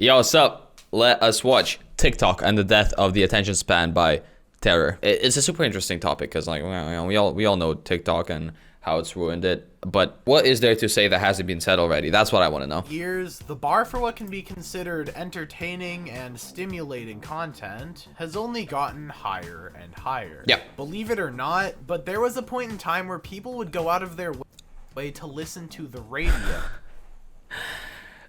Yo, what's up? Let us watch TikTok and the death of the attention span by terror. It's a super interesting topic because like we all know TikTok and how it's ruined it. But what is there to say that hasn't been said already? That's what I want to know. Years, the bar for what can be considered entertaining and stimulating content has only gotten higher and higher. Yeah. Believe it or not, but there was a point in time where people would go out of their way to listen to the radio.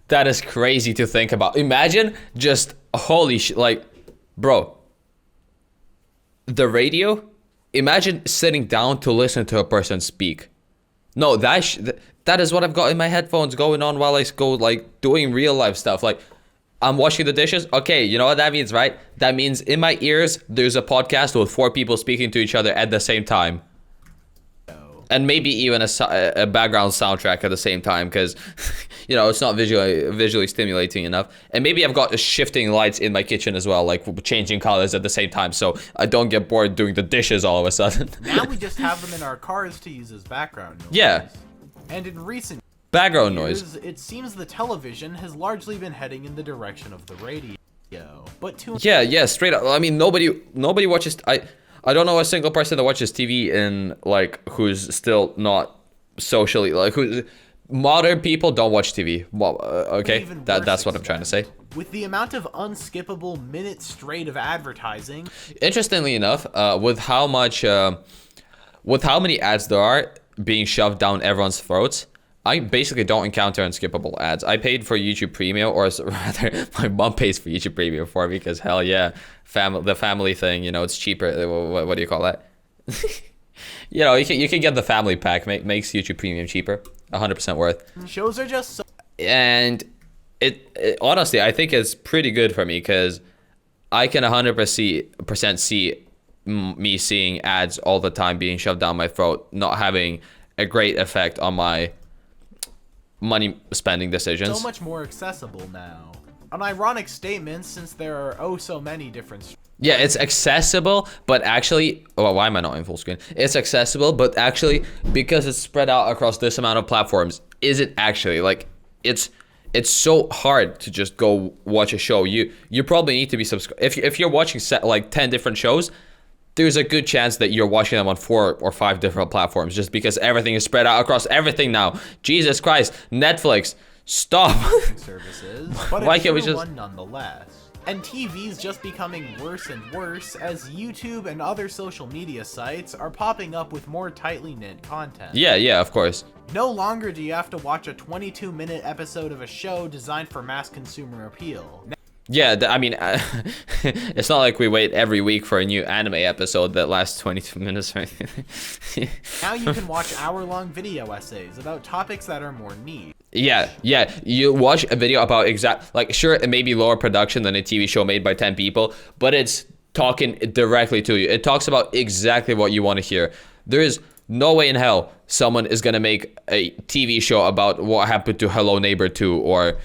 That is crazy to think about. Imagine just holy shit, like, bro, the radio. Imagine sitting down to listen to a person speak. No, that is what I've got in my headphones going on while I go like doing real life stuff. Like, I'm washing the dishes. Okay, you know what that means, right? That means in my ears there's a podcast with 4 people speaking to each other at the same time. And maybe even a background soundtrack at the same time, because you know it's not visually stimulating enough. And maybe I've got shifting lights in my kitchen as well, like changing colors at the same time, so I don't get bored doing the dishes all of a sudden. Now we just have them in our cars to use as background noise. Yeah. And in recent background years, noise. it seems the television has largely been heading in the direction of the radio. But Yeah, straight up. I mean, nobody watches. I don't know a single person that watches TV and like who's still not socially like who's modern people don't watch TV. Well, okay, that's what I'm trying to say. With the amount of unskippable minutes straight of advertising. Interestingly enough, with how many ads there are being shoved down everyone's throats, I basically don't encounter unskippable ads. I paid for YouTube Premium, or rather, my mom pays for YouTube Premium for me because hell yeah, the family thing. You know, it's cheaper. What do you call that? You know, you can get the family pack. Makes YouTube Premium cheaper. 100% worth. Shows are just so. And it honestly, I think it's pretty good for me because I can 100% see me seeing ads all the time being shoved down my throat, not having a great effect on my money spending decisions. So much more accessible now. An ironic statement since there are oh so many different. Yeah, it's accessible, but actually, well, why am I not in full screen? It's accessible, but actually, because it's spread out across this amount of platforms, is it actually like it's so hard to just go watch a show. You probably need to be subscribed. If you're watching like 10 different shows, there's a good chance that you're watching them on 4 or 5 different platforms just because everything is spread out across everything now. Jesus Christ, Netflix, stop. Services, but why can't we just one nonetheless? And TV's just becoming worse and worse as YouTube and other social media sites are popping up with more tightly knit content. Yeah, of course. No longer do you have to watch a 22-minute episode of a show designed for mass consumer appeal. Yeah, I mean, it's not like we wait every week for a new anime episode that lasts 22 minutes or anything. Now you can watch hour-long video essays about topics that are more niche. Yeah, you watch a video about like, sure, it may be lower production than a TV show made by 10 people, but it's talking directly to you. It talks about exactly what you want to hear. There is no way in hell someone is going to make a TV show about what happened to Hello Neighbor 2 or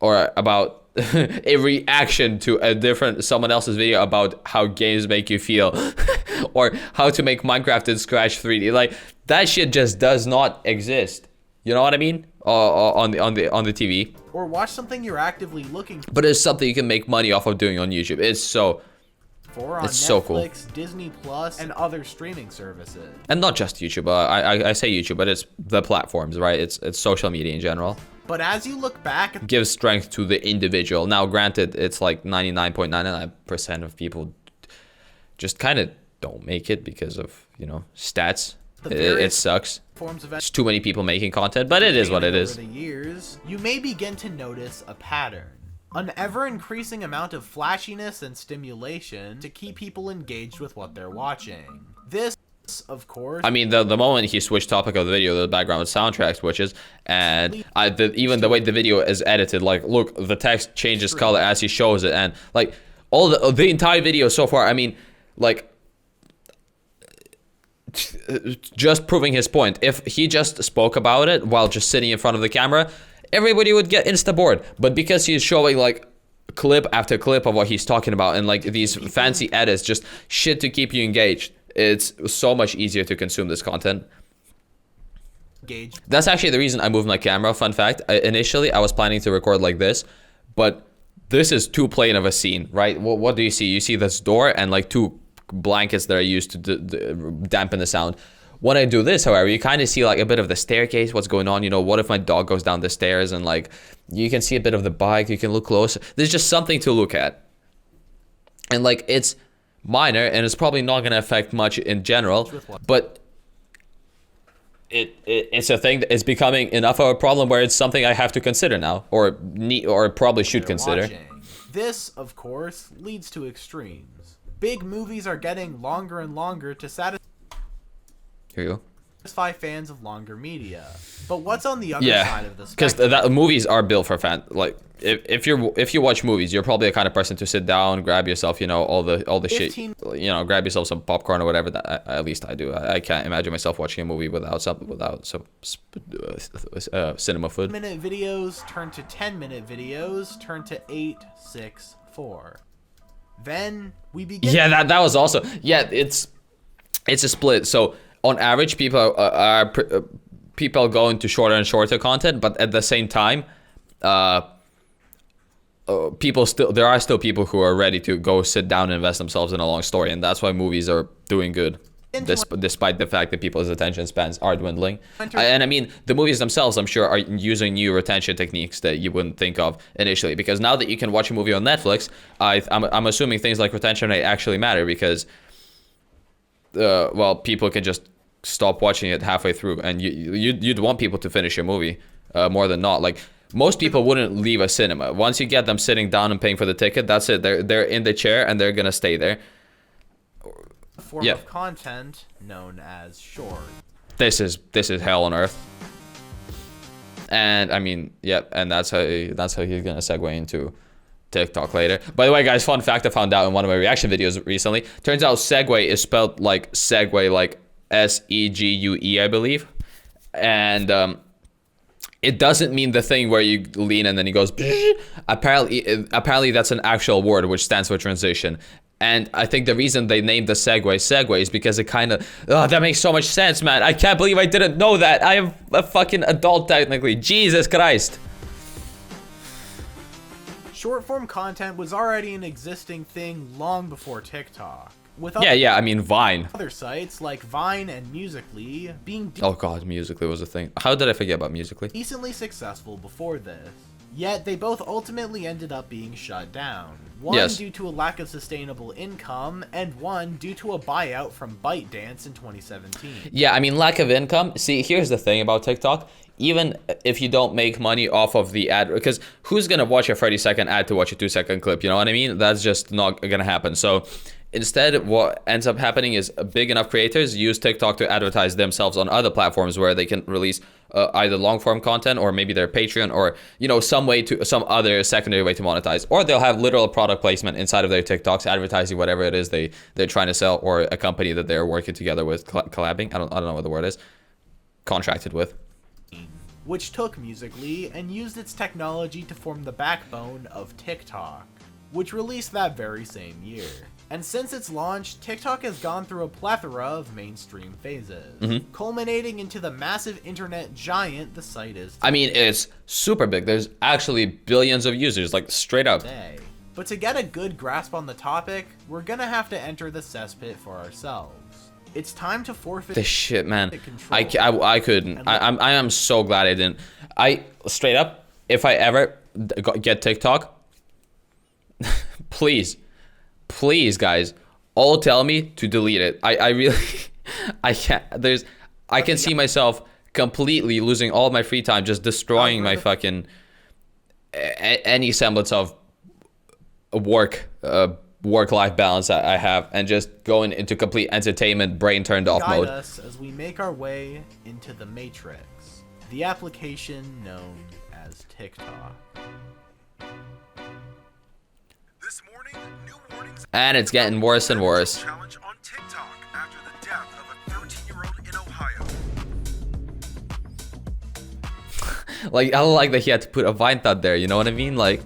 about a reaction to someone else's video about how games make you feel or how to make Minecraft in Scratch 3D. Like, that shit just does not exist. You know what I mean? On the TV. Or watch something you're actively looking for. But it's something you can make money off of doing on YouTube. It's so on it's Netflix, so cool. Disney Plus, and other streaming services. And not just YouTube. I say YouTube, but it's the platforms, right? It's social media in general. But as you look back, it gives strength to the individual. Now, granted, it's like 99.99% of people just kind of don't make it because of, you know, stats. It sucks. There's too many people making content, but it is what it is. Over the years, you may begin to notice a pattern. An ever-increasing amount of flashiness and stimulation to keep people engaged with what they're watching. This, of course... I mean, the moment he switched topic of the video, the background soundtrack switches, and even the way the video is edited, like, look, the text changes color as he shows it, and, like, all the entire video so far, I mean, like... just proving his point. If he just spoke about it while just sitting in front of the camera, everybody would get insta bored. But because he's showing like clip after clip of what he's talking about and like these fancy edits, just shit to keep you engaged, it's so much easier to consume this content. That's actually the reason I moved my camera. Fun fact, initially I was planning to record like this, But this is too plain of a scene, right? What do you see? You see this door and like two blankets that are used to dampen the sound. When I do this, however, you kind of see like a bit of the staircase, what's going on. You know, what if my dog goes down the stairs, and like you can see a bit of the bike, you can look closer. There's just something to look at. And like it's minor and it's probably not going to affect much in general, but it's a thing that is becoming enough of a problem where it's something I have to consider now, or probably should consider. Watching. This, of course, leads to extremes. Big movies are getting longer and longer to satisfy fans of longer media. But what's on the other side of the spectrum? Because movies are built for fans. Like if you watch movies, you're probably the kind of person to sit down, grab yourself, you know, all the shit, you know, grab yourself some popcorn or whatever. That at least I do. I can't imagine myself watching a movie without some cinema food. minute videos turn to 10-minute videos, turn to 8, 6, 4. Then we begin. Yeah, that was also it's a split. So on average, people go into shorter and shorter content, but at the same time, there are still people who are ready to go sit down and invest themselves in a long story, and that's why movies are doing good, despite the fact that people's attention spans are dwindling. And I mean, the movies themselves, I'm sure, are using new retention techniques that you wouldn't think of initially, because now that you can watch a movie on Netflix, I'm assuming things like retention rate actually matter, because people can just stop watching it halfway through, and you'd want people to finish your movie more than not. Like most people wouldn't leave a cinema. Once you get them sitting down and paying for the ticket, that's it. They're in the chair and they're gonna stay there. A form of content known as short. This is hell on earth. And I mean, and that's how he's gonna segue into TikTok later. By the way, guys, fun fact I found out in one of my reaction videos recently. Turns out segue is spelled like segue, like S-E-G-U-E, I believe. And it doesn't mean the thing where you lean and then he goes apparently that's an actual word which stands for transition. And I think the reason they named the segue is because it kind of, that makes so much sense, man. I can't believe I didn't know that. I am a fucking adult technically. Jesus Christ. Short form content was already an existing thing long before TikTok. With I mean Vine. Other sites like Vine and Musical.ly being oh god, Musical.ly was a thing. How did I forget about Musical.ly? Decently successful before this. Yet they both ultimately ended up being shut down. One due to a lack of sustainable income, and one due to a buyout from ByteDance in 2017. Yeah, I mean, lack of income. See, here's the thing about TikTok. Even if you don't make money off of the ad, because who's gonna watch a 30-second ad to watch a 2-second clip? You know what I mean? That's just not gonna happen. So instead, what ends up happening is big enough creators use TikTok to advertise themselves on other platforms where they can release either long form content, or maybe their Patreon, or some other secondary way to monetize, or they'll have literal product placement inside of their TikToks advertising whatever it is they're trying to sell, or a company that they're working together with, collabing. I don't know what the word is. Contracted with. Which took Musical.ly and used its technology to form the backbone of TikTok, which released that very same year. And since its launch, TikTok has gone through a plethora of mainstream phases, culminating into the massive internet giant the site is today. I mean, it's super big. There's actually billions of users, like straight up. But to get a good grasp on the topic, we're gonna have to enter the cesspit for ourselves. It's time to forfeit this shit, man. I couldn't. I am so glad I didn't. Straight up, if I ever get TikTok, please, guys, all tell me to delete it. I really, I can't. I can see myself completely losing all of my free time, just destroying my fucking any semblance of work-life balance I have, and just going into complete entertainment, brain turned off mode. Guide us as we make our way into the Matrix, the application known as TikTok. This morning, new warnings and it's getting worse and worse. Challenge on TikTok after the death of a 13-year-old in Ohio. Like, I don't like that he had to put a Vine thought there, you know what I mean? Like,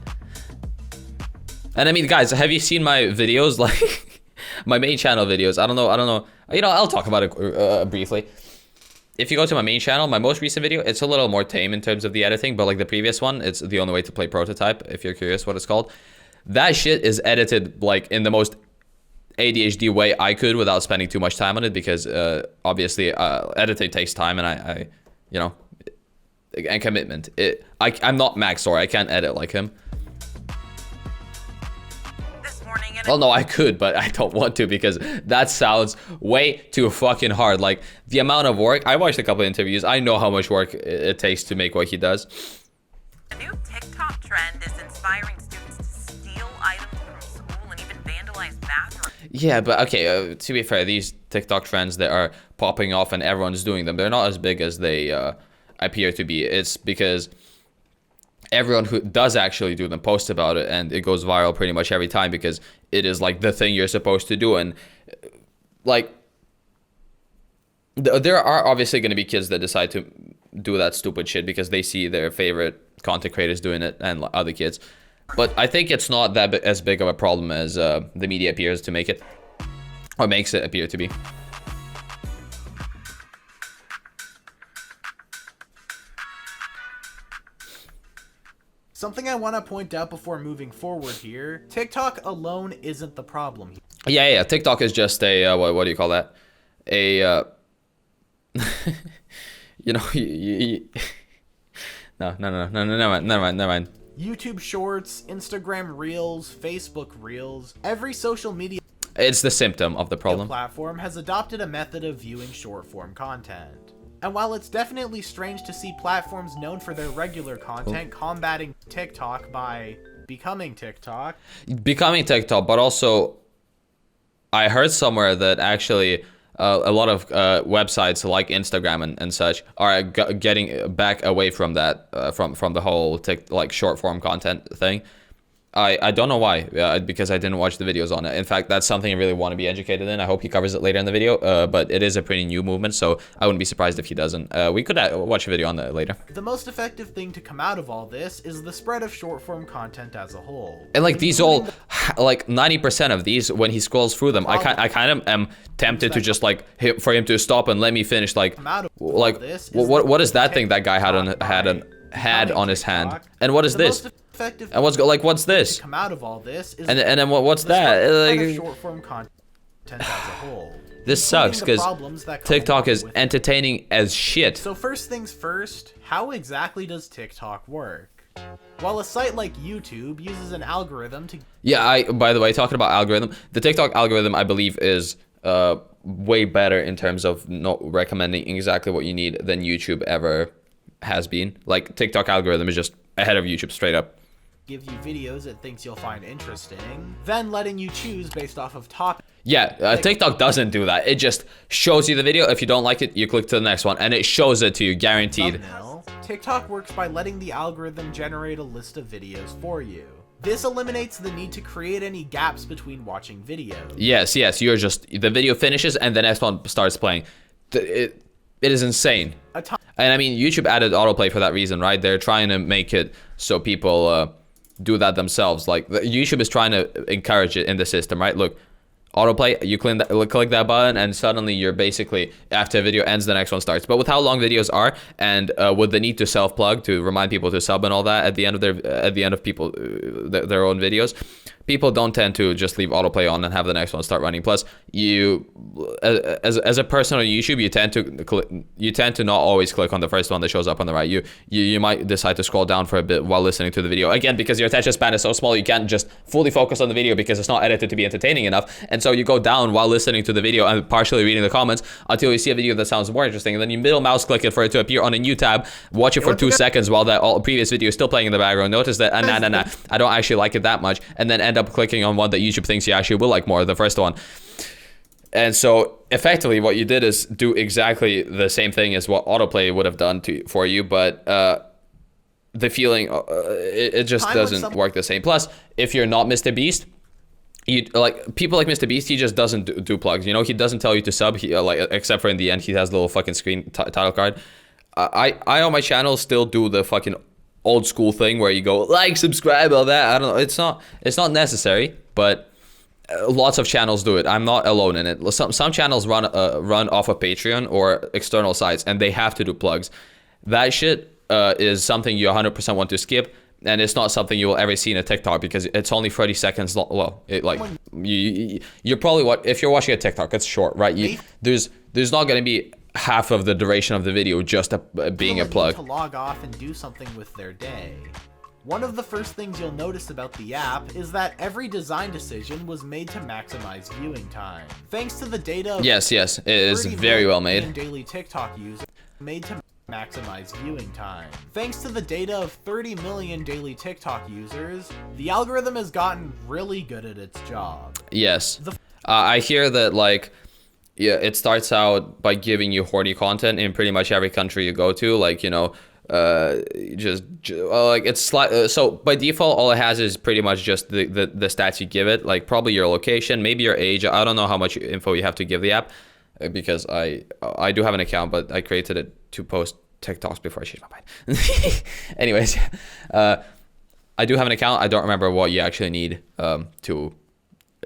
and I mean, guys, have you seen my videos? Like, my main channel videos? I don't know. I'll talk about it briefly. if you go to my main channel, my most recent video, it's a little more tame in terms of the editing, but like the previous one, it's the only way to play prototype, if you're curious what it's called. That shit is edited like in the most ADHD way I could without spending too much time on it, because obviously editing takes time, and I you know, and commitment. I'm not Max, sorry, I can't edit like him. Well, no, I could, but I don't want to, because that sounds way too fucking hard. Like, the amount of work, I watched a couple of interviews, I know how much work it takes to make what he does. A new TikTok trend is inspiring students to steal items from school and even vandalize bathrooms. Yeah, but okay, to be fair, these TikTok trends that are popping off and everyone's doing them, they're not as big as they appear to be. It's because everyone who does actually do them posts about it, and it goes viral pretty much every time, because it is like the thing you're supposed to do. And like, there are obviously going to be kids that decide to do that stupid shit because they see their favorite content creators doing it and other kids. But I think it's not that as big of a problem as the media appears to make it, or makes it appear to be. Something I want to point out before moving forward here, TikTok alone isn't the problem. Yeah, TikTok is just a, what do you call that? A, you know, no, never mind. YouTube Shorts, Instagram Reels, Facebook Reels, every social media It's the symptom of the problem. platform has adopted a method of viewing short-form content. And while it's definitely strange to see platforms known for their regular content combating TikTok by becoming TikTok, but also I heard somewhere that actually a lot of websites like Instagram and such are getting back away from that, from the whole like short form content thing. I don't know why, because I didn't watch the videos on it. In fact, that's something I really want to be educated in. I hope he covers it later in the video, but it is a pretty new movement, so I wouldn't be surprised if he doesn't. We could watch a video on that later. the most effective thing to come out of all this is the spread of short-form content as a whole. And like these all, like 90% of these, when he scrolls through them, I kind of am tempted to just like for him to stop and let me finish. Like what is that thing that guy had on his hand? And what is this? And what's this? Come out of all this is and then what's that? Like, short form content as a whole. This sucks because TikTok is with entertaining as shit. So first things first, how exactly does TikTok work? While a site like YouTube uses an algorithm to By the way, talking about algorithm, the TikTok algorithm I believe is way better in terms of not recommending exactly what you need than YouTube ever has been. Like TikTok algorithm is just ahead of YouTube straight up. give you videos it thinks you'll find interesting, then letting you choose based off of topic. Yeah, TikTok doesn't do that. It just shows you the video. If you don't like it, you click to the next one, and it shows it to you, guaranteed. Thumbnail. TikTok works by letting the algorithm generate a list of videos for you. This eliminates the need to create any gaps between watching videos. Yes, you're just, the video finishes and the next one starts playing. It is insane. And I mean, YouTube added autoplay for that reason, right? They're trying to make it so people do that themselves. Like, YouTube is trying to encourage it in the system, right? Look, autoplay, you click that button, and suddenly you're basically, after a video ends, the next one starts. But with how long videos are, and with the need to self-plug to remind people to sub and all that at the end of their own videos, people don't tend to just leave autoplay on and have the next one start running. Plus, you, as a person on YouTube, you tend to not always click on the first one that shows up on the right. You might decide to scroll down for a bit while listening to the video. Again, because your attention span is so small, you can't just fully focus on the video because it's not edited to be entertaining enough. And so you go down while listening to the video and partially reading the comments until you see a video that sounds more interesting. And then you middle mouse click it for it to appear on a new tab. Watch it for 2 seconds while that previous video is still playing in the background. Notice that, nah, I don't actually like it that much. And then end up clicking on one that YouTube thinks you actually will like more, the first one. And so effectively what you did is do exactly the same thing as what autoplay would have done for you, but the feeling, it just doesn't work the same. Plus, if you're not Mr. Beast, people like Mr. Beast, he just doesn't do plugs. You know, he doesn't tell you to sub, except for in the end, he has a little fucking screen title card. I on my channel still do the fucking old school thing where you go like, subscribe, all that. I don't know. It's not necessary, but lots of channels do it. I'm not alone in it. Some channels run off of Patreon or external sites, and they have to do plugs. That shit is something you 100% want to skip, and it's not something you will ever see in a TikTok because it's only 30 seconds long. Well, you're probably if you're watching a TikTok, it's short, right? There's not going to be half of the duration of the video just being a plug. To log off and do something with their day. One of the first things you'll notice about the app is that every design decision was made to maximize viewing time. Thanks to the data of yes, it is very well made. Daily TikTok users made to maximize viewing time. Thanks to the data of 30 million daily TikTok users, the algorithm has gotten really good at its job. Yes. I hear that, like, yeah, it starts out by giving you horny content in pretty much every country you go to, like, you know, like it's so by default all it has is pretty much just the stats you give it, like probably your location, maybe your age. I don't know how much info you have to give the app because I do have an account, but I created it to post TikToks before I changed my mind. Anyways, I do have an account. I don't remember what you actually need to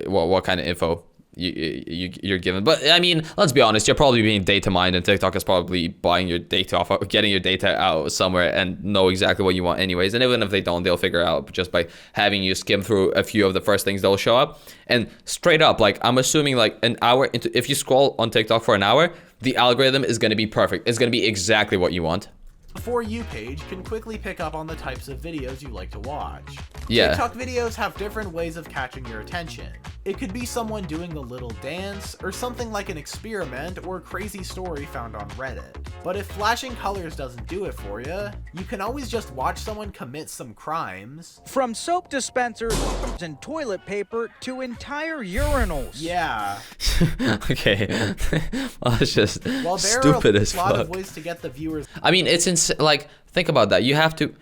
what kind of info you're given, but I mean, let's be honest, you're probably being data mined, and TikTok is probably buying your data off, getting your data out somewhere, and know exactly what you want anyways. And even if they don't, they'll figure out just by having you skim through a few of the first things that'll show up. And straight up, like, I'm assuming like an hour into, if you scroll on TikTok for an hour, the algorithm is going to be perfect. It's going to be exactly what you want. The For You page can quickly pick up on the types of videos you like to watch. Yeah. TikTok videos have different ways of catching your attention. It could be someone doing a little dance, or something like an experiment or crazy story found on Reddit. But if flashing colors doesn't do it for you, you can always just watch someone commit some crimes. From soap dispensers and toilet paper to entire urinals. Yeah. Okay. Well, it's just Well, there stupid are as a lot fuck. of ways to get the viewers. I mean, it's like, think about that. You have to,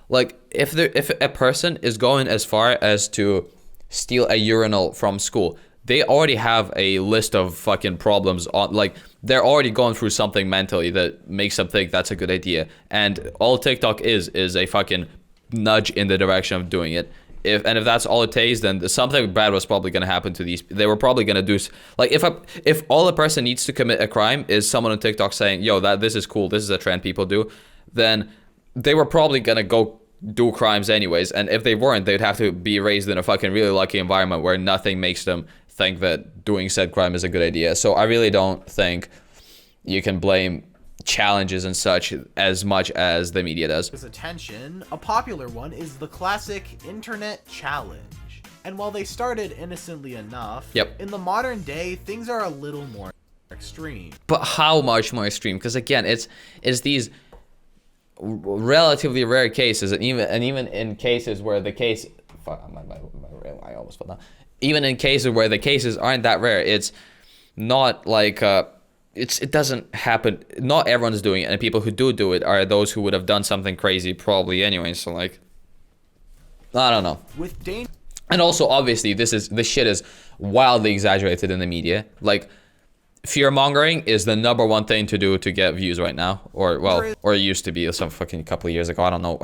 like, if a person is going as far as to steal a urinal from school, they already have a list of fucking problems on, like, they're already going through something mentally that makes them think that's a good idea. And all TikTok is a fucking nudge in the direction of doing it. If that's all it takes, then something bad was probably going to happen to these. They were probably going to do, like, if all a person needs to commit a crime is someone on TikTok saying, yo, this is cool, this is a trend people do, then they were probably going to go do crimes anyways. And if they weren't, they'd have to be raised in a fucking really lucky environment where nothing makes them think that doing said crime is a good idea. So I really don't think you can blame challenges and such as much as the media does. Attention, a popular one is the classic internet challenge. And while they started innocently enough, Yep. in the modern day, things are a little more extreme. But how much more extreme? Because again, it's these relatively rare cases, and even in cases where the case, fuck, I almost fell down. Even in cases where the cases aren't that rare, it's not like it doesn't happen. Not everyone's doing it, and people who do it are those who would have done something crazy probably anyway. So, like, I don't know. With danger. And also, obviously, this shit is wildly exaggerated in the media. Like, fear mongering is the #1 thing to do to get views right now, or it used to be some fucking couple of years ago. I don't know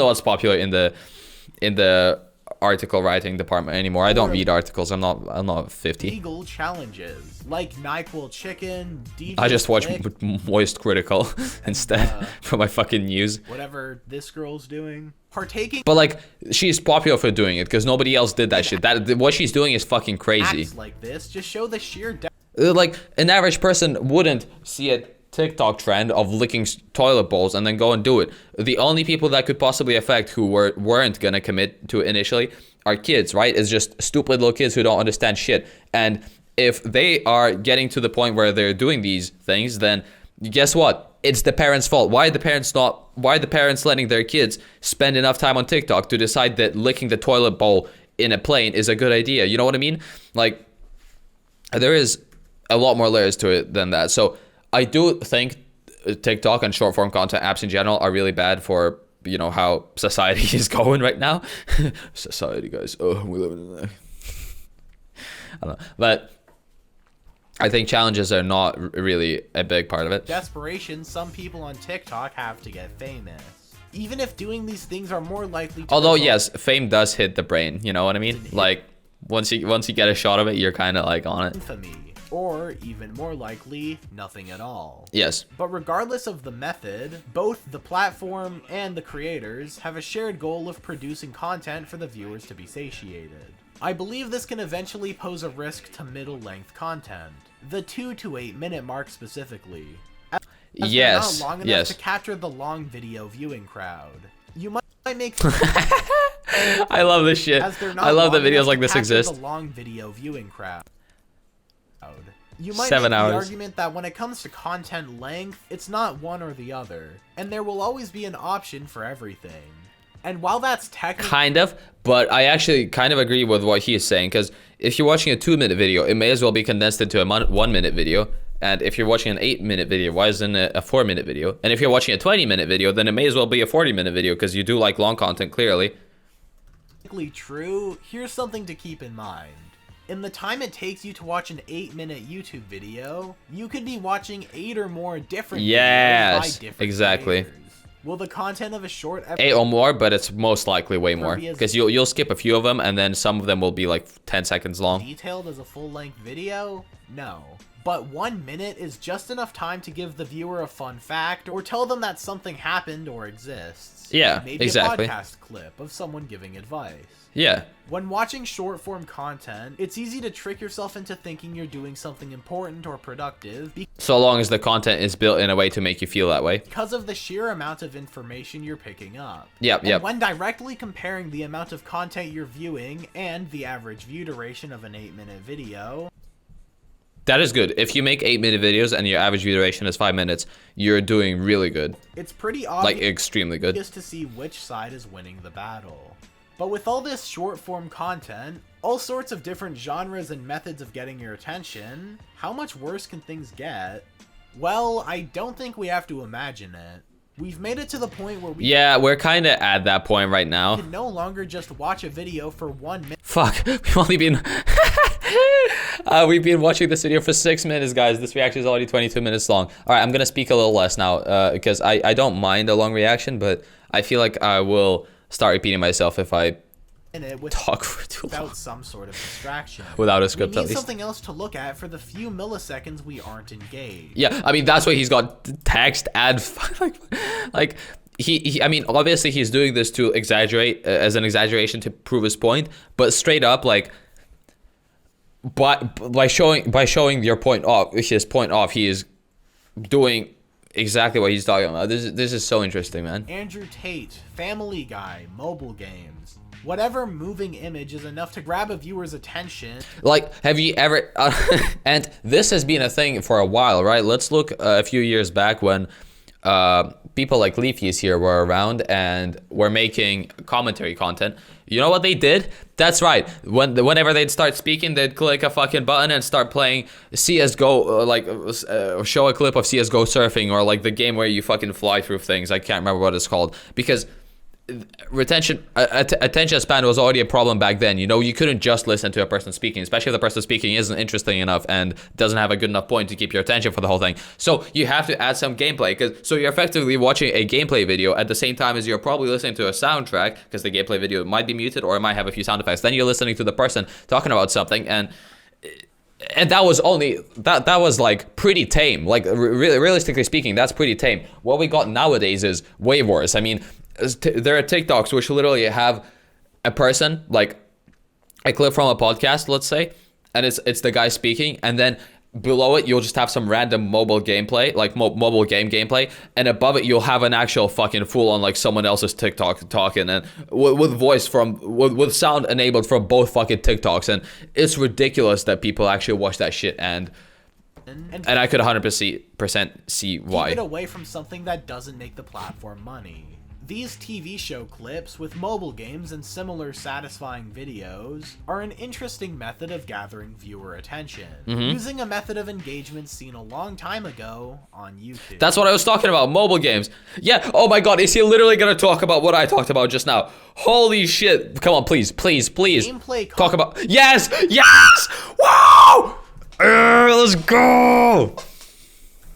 what's popular in the article writing department anymore. I don't read articles. I'm not 50. Legal challenges like NyQuil chicken. DJ I just watch Flick, Moist Critical instead for my fucking news. whatever this girl's doing. Partaking But like, she's popular for doing it because nobody else did that shit. What she's doing is fucking crazy. acts like this just show the sheer depth. Like, an average person wouldn't see a TikTok trend of licking toilet bowls and then go and do it. The only people that could possibly affect who weren't gonna commit to it initially are kids, right? It's just stupid little kids who don't understand shit. And if they are getting to the point where they're doing these things, then guess what? It's the parents' fault. Why are the parents letting their kids spend enough time on TikTok to decide that licking the toilet bowl in a plane is a good idea? You know what I mean? Like, there is a lot more layers to it than that. So I do think TikTok and short form content apps in general are really bad for, you know, how society is going right now. Society, guys. Oh, we live in there. I don't know. But I think challenges are not really a big part of it. Desperation, some people on TikTok have to get famous. Even if doing these things are more likely to Although, result- yes, fame does hit the brain. You know what I mean? Like, once you get a shot of it, you're kind of like on it. Infamy, or even more likely, nothing at all. Yes. But regardless of the method, both the platform and the creators have a shared goal of producing content for the viewers to be satiated. I believe this can eventually pose a risk to middle-length content, the 2 to 8 minute mark specifically, as they're Yes. not long enough Yes. to capture the long video viewing crowd. You might make I love this shit. as they're not I love that long videos enough like to this capture exist. The long video viewing crowd. You might 7 make hours. the argument that when it comes to content length, it's not one or the other, and there will always be an option for everything. And while that's technically Kind of, but I actually kind of agree with what he is saying, because if you're watching a 2-minute video, it may as well be condensed into a 1-minute video. And if you're watching an 8-minute video, why isn't it a 4-minute video? And if you're watching a 20-minute video, then it may as well be a 40-minute video, because you do like long content, clearly. true, here's something to keep in mind. In the time it takes you to watch an 8-minute YouTube video, you could be watching 8 or more different videos Yes, by different exactly. creators. Will the content of a short 8 or more, but it's most likely way more, be as because you'll skip a few of them, and then some of them will be like 10 seconds long. detailed as a full-length video? No. But 1 minute is just enough time to give the viewer a fun fact, or tell them that something happened or exists. Yeah, Maybe exactly. a podcast clip of someone giving advice. Yeah. When watching short-form content, it's easy to trick yourself into thinking you're doing something important or productive So long as the content is built in a way to make you feel that way. because of the sheer amount of information you're picking up. Yep, And yep. when directly comparing the amount of content you're viewing and the average view duration of an 8-minute video, That is good. If you make 8-minute videos and your average view duration is 5 minutes, you're doing really good. it's pretty Like, obvious extremely good. to see which side is winning the battle. But with all this short-form content, all sorts of different genres and methods of getting your attention, how much worse can things get? Well, I don't think we have to imagine it. We've made it to the point where we Yeah, we're kind of at that point right now. can no longer just watch a video for 1 minute Fuck, we've only been... we've been watching this video for 6 minutes, guys. This reaction is already 22 minutes long. Alright, I'm gonna speak a little less now, because I don't mind a long reaction, but I feel like I will start repeating myself if I talk for too long. without some sort of distraction. Without a We script, need at least. something else to look at for the few milliseconds we aren't engaged. Yeah, I mean, that's why he's got text, like I mean, obviously he's doing this to exaggerate, as an exaggeration to prove his point, but straight up, like, by showing your point off, his point off, he is doing exactly what he's talking about. This is so interesting, man. Andrew Tate, Family Guy, mobile games. Whatever moving image is enough to grab a viewer's attention. Like, have you ever and this has been a thing for a while, right? Let's look a few years back when people like Leafy's here were around and were making commentary content. You know what they did? That's right. Whenever they'd start speaking, they'd click a fucking button and start playing CSGO, show a clip of CSGO surfing, or like the game where you fucking fly through things. I can't remember what it's called, because attention span was already a problem back then. You know, you couldn't just listen to a person speaking, especially if the person speaking isn't interesting enough and doesn't have a good enough point to keep your attention for the whole thing. So you have to add some gameplay, so you're effectively watching a gameplay video at the same time as you're probably listening to a soundtrack, because the gameplay video might be muted or it might have a few sound effects. Then you're listening to the person talking about something, and that was only that was like pretty tame. Like, realistically speaking, that's pretty tame. What we got nowadays is way worse. I mean, there are TikToks which literally have a person, like a clip from a podcast, let's say, and it's the guy speaking, and then below it you'll just have some random mobile gameplay, like mobile game gameplay, and above it you'll have an actual fucking full on, like, someone else's TikTok talking, and with voice with sound enabled from both fucking TikToks. And it's ridiculous that people actually watch that shit, and I could 100% see why. Keep it away from something that doesn't make the platform money. These TV show clips with mobile games and similar satisfying videos are an interesting method of gathering viewer attention, using a method of engagement seen a long time ago on YouTube. That's what I was talking about, mobile games. Yeah, oh my god, is he literally gonna talk about what I talked about just now? Holy shit. Come on, please. Gameplay Talk about... Yes! Wow! Let's go!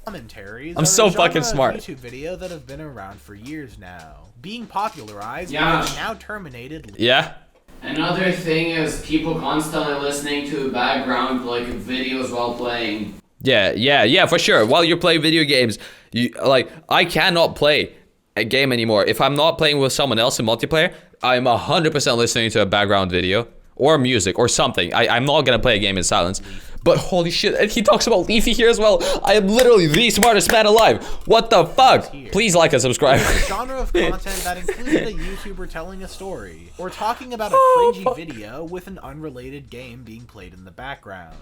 Commentaries I'm are so a genre fucking of smart. YouTube video that have been around for years now, being popularized Yeah. by the now terminated Yeah? Another thing is people constantly listening to background like videos while playing. Yeah, for sure. While you're playing video games, I cannot play a game anymore. If I'm not playing with someone else in multiplayer, I'm 100% listening to a background video or music or something. I'm not gonna play a game in silence. But holy shit, and he talks about Leafy here as well. I am literally the smartest man alive. What the fuck? Please like and subscribe. A genre of content that included a YouTuber telling a story, or talking about a cringy video with an unrelated game being played in the background.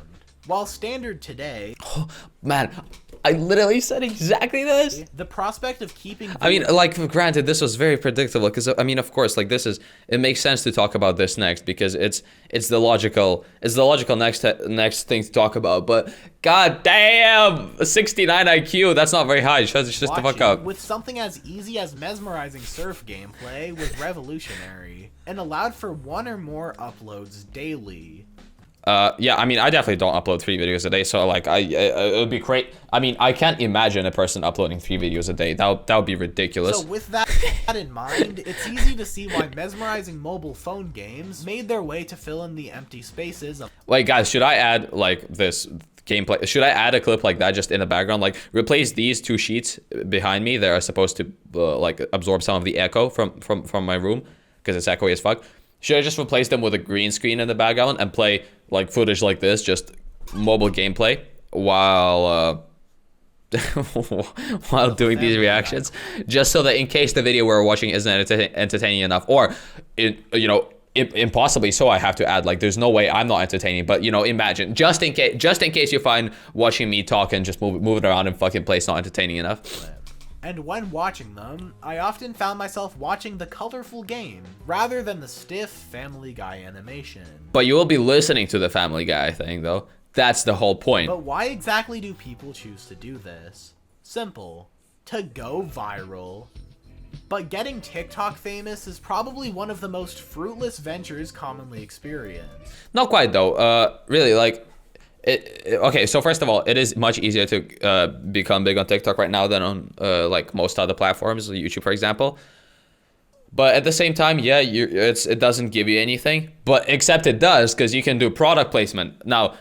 While standard today, Man, I literally said exactly this. the prospect of keeping I mean, like, granted, this was very predictable because, I mean, of course, like, it makes sense to talk about this next because it's the logical next thing to talk about. But god damn, 69 IQ, that's not very high. Shut the fuck watching up. with something as easy as mesmerizing surf gameplay was revolutionary and allowed for one or more uploads daily. Yeah, I mean, I definitely don't upload 3 videos a day, so like, it would be great. I mean, I can't imagine a person uploading 3 videos a day. That would be ridiculous. So with that in mind, it's easy to see why mesmerizing mobile phone games made their way to fill in the empty spaces of. Wait, guys, should I add like this gameplay? Should I add a clip like that just in the background? Like, replace these 2 sheets behind me that are supposed to like absorb some of the echo from my room because it's echoey as fuck. Should I just replace them with a green screen in the background and play like footage like this, just mobile gameplay while while doing these reactions, just so that in case the video we're watching isn't entertaining enough, or impossibly so, I have to add like, there's no way I'm not entertaining, but imagine just in case you find watching me talk and just moving around in fucking place not entertaining enough. And when watching them, I often found myself watching the colorful game rather than the stiff Family Guy animation. But you will be listening to the Family Guy thing, though. That's the whole point. But why exactly do people choose to do this? Simple. To go viral. But getting TikTok famous is probably one of the most fruitless ventures commonly experienced. Not quite, though. Really, like... okay, so first of all, it is much easier to become big on TikTok right now than on like most other platforms, YouTube, for example. But at the same time, yeah, it doesn't give you anything. But except it does, because you can do product placement. Now,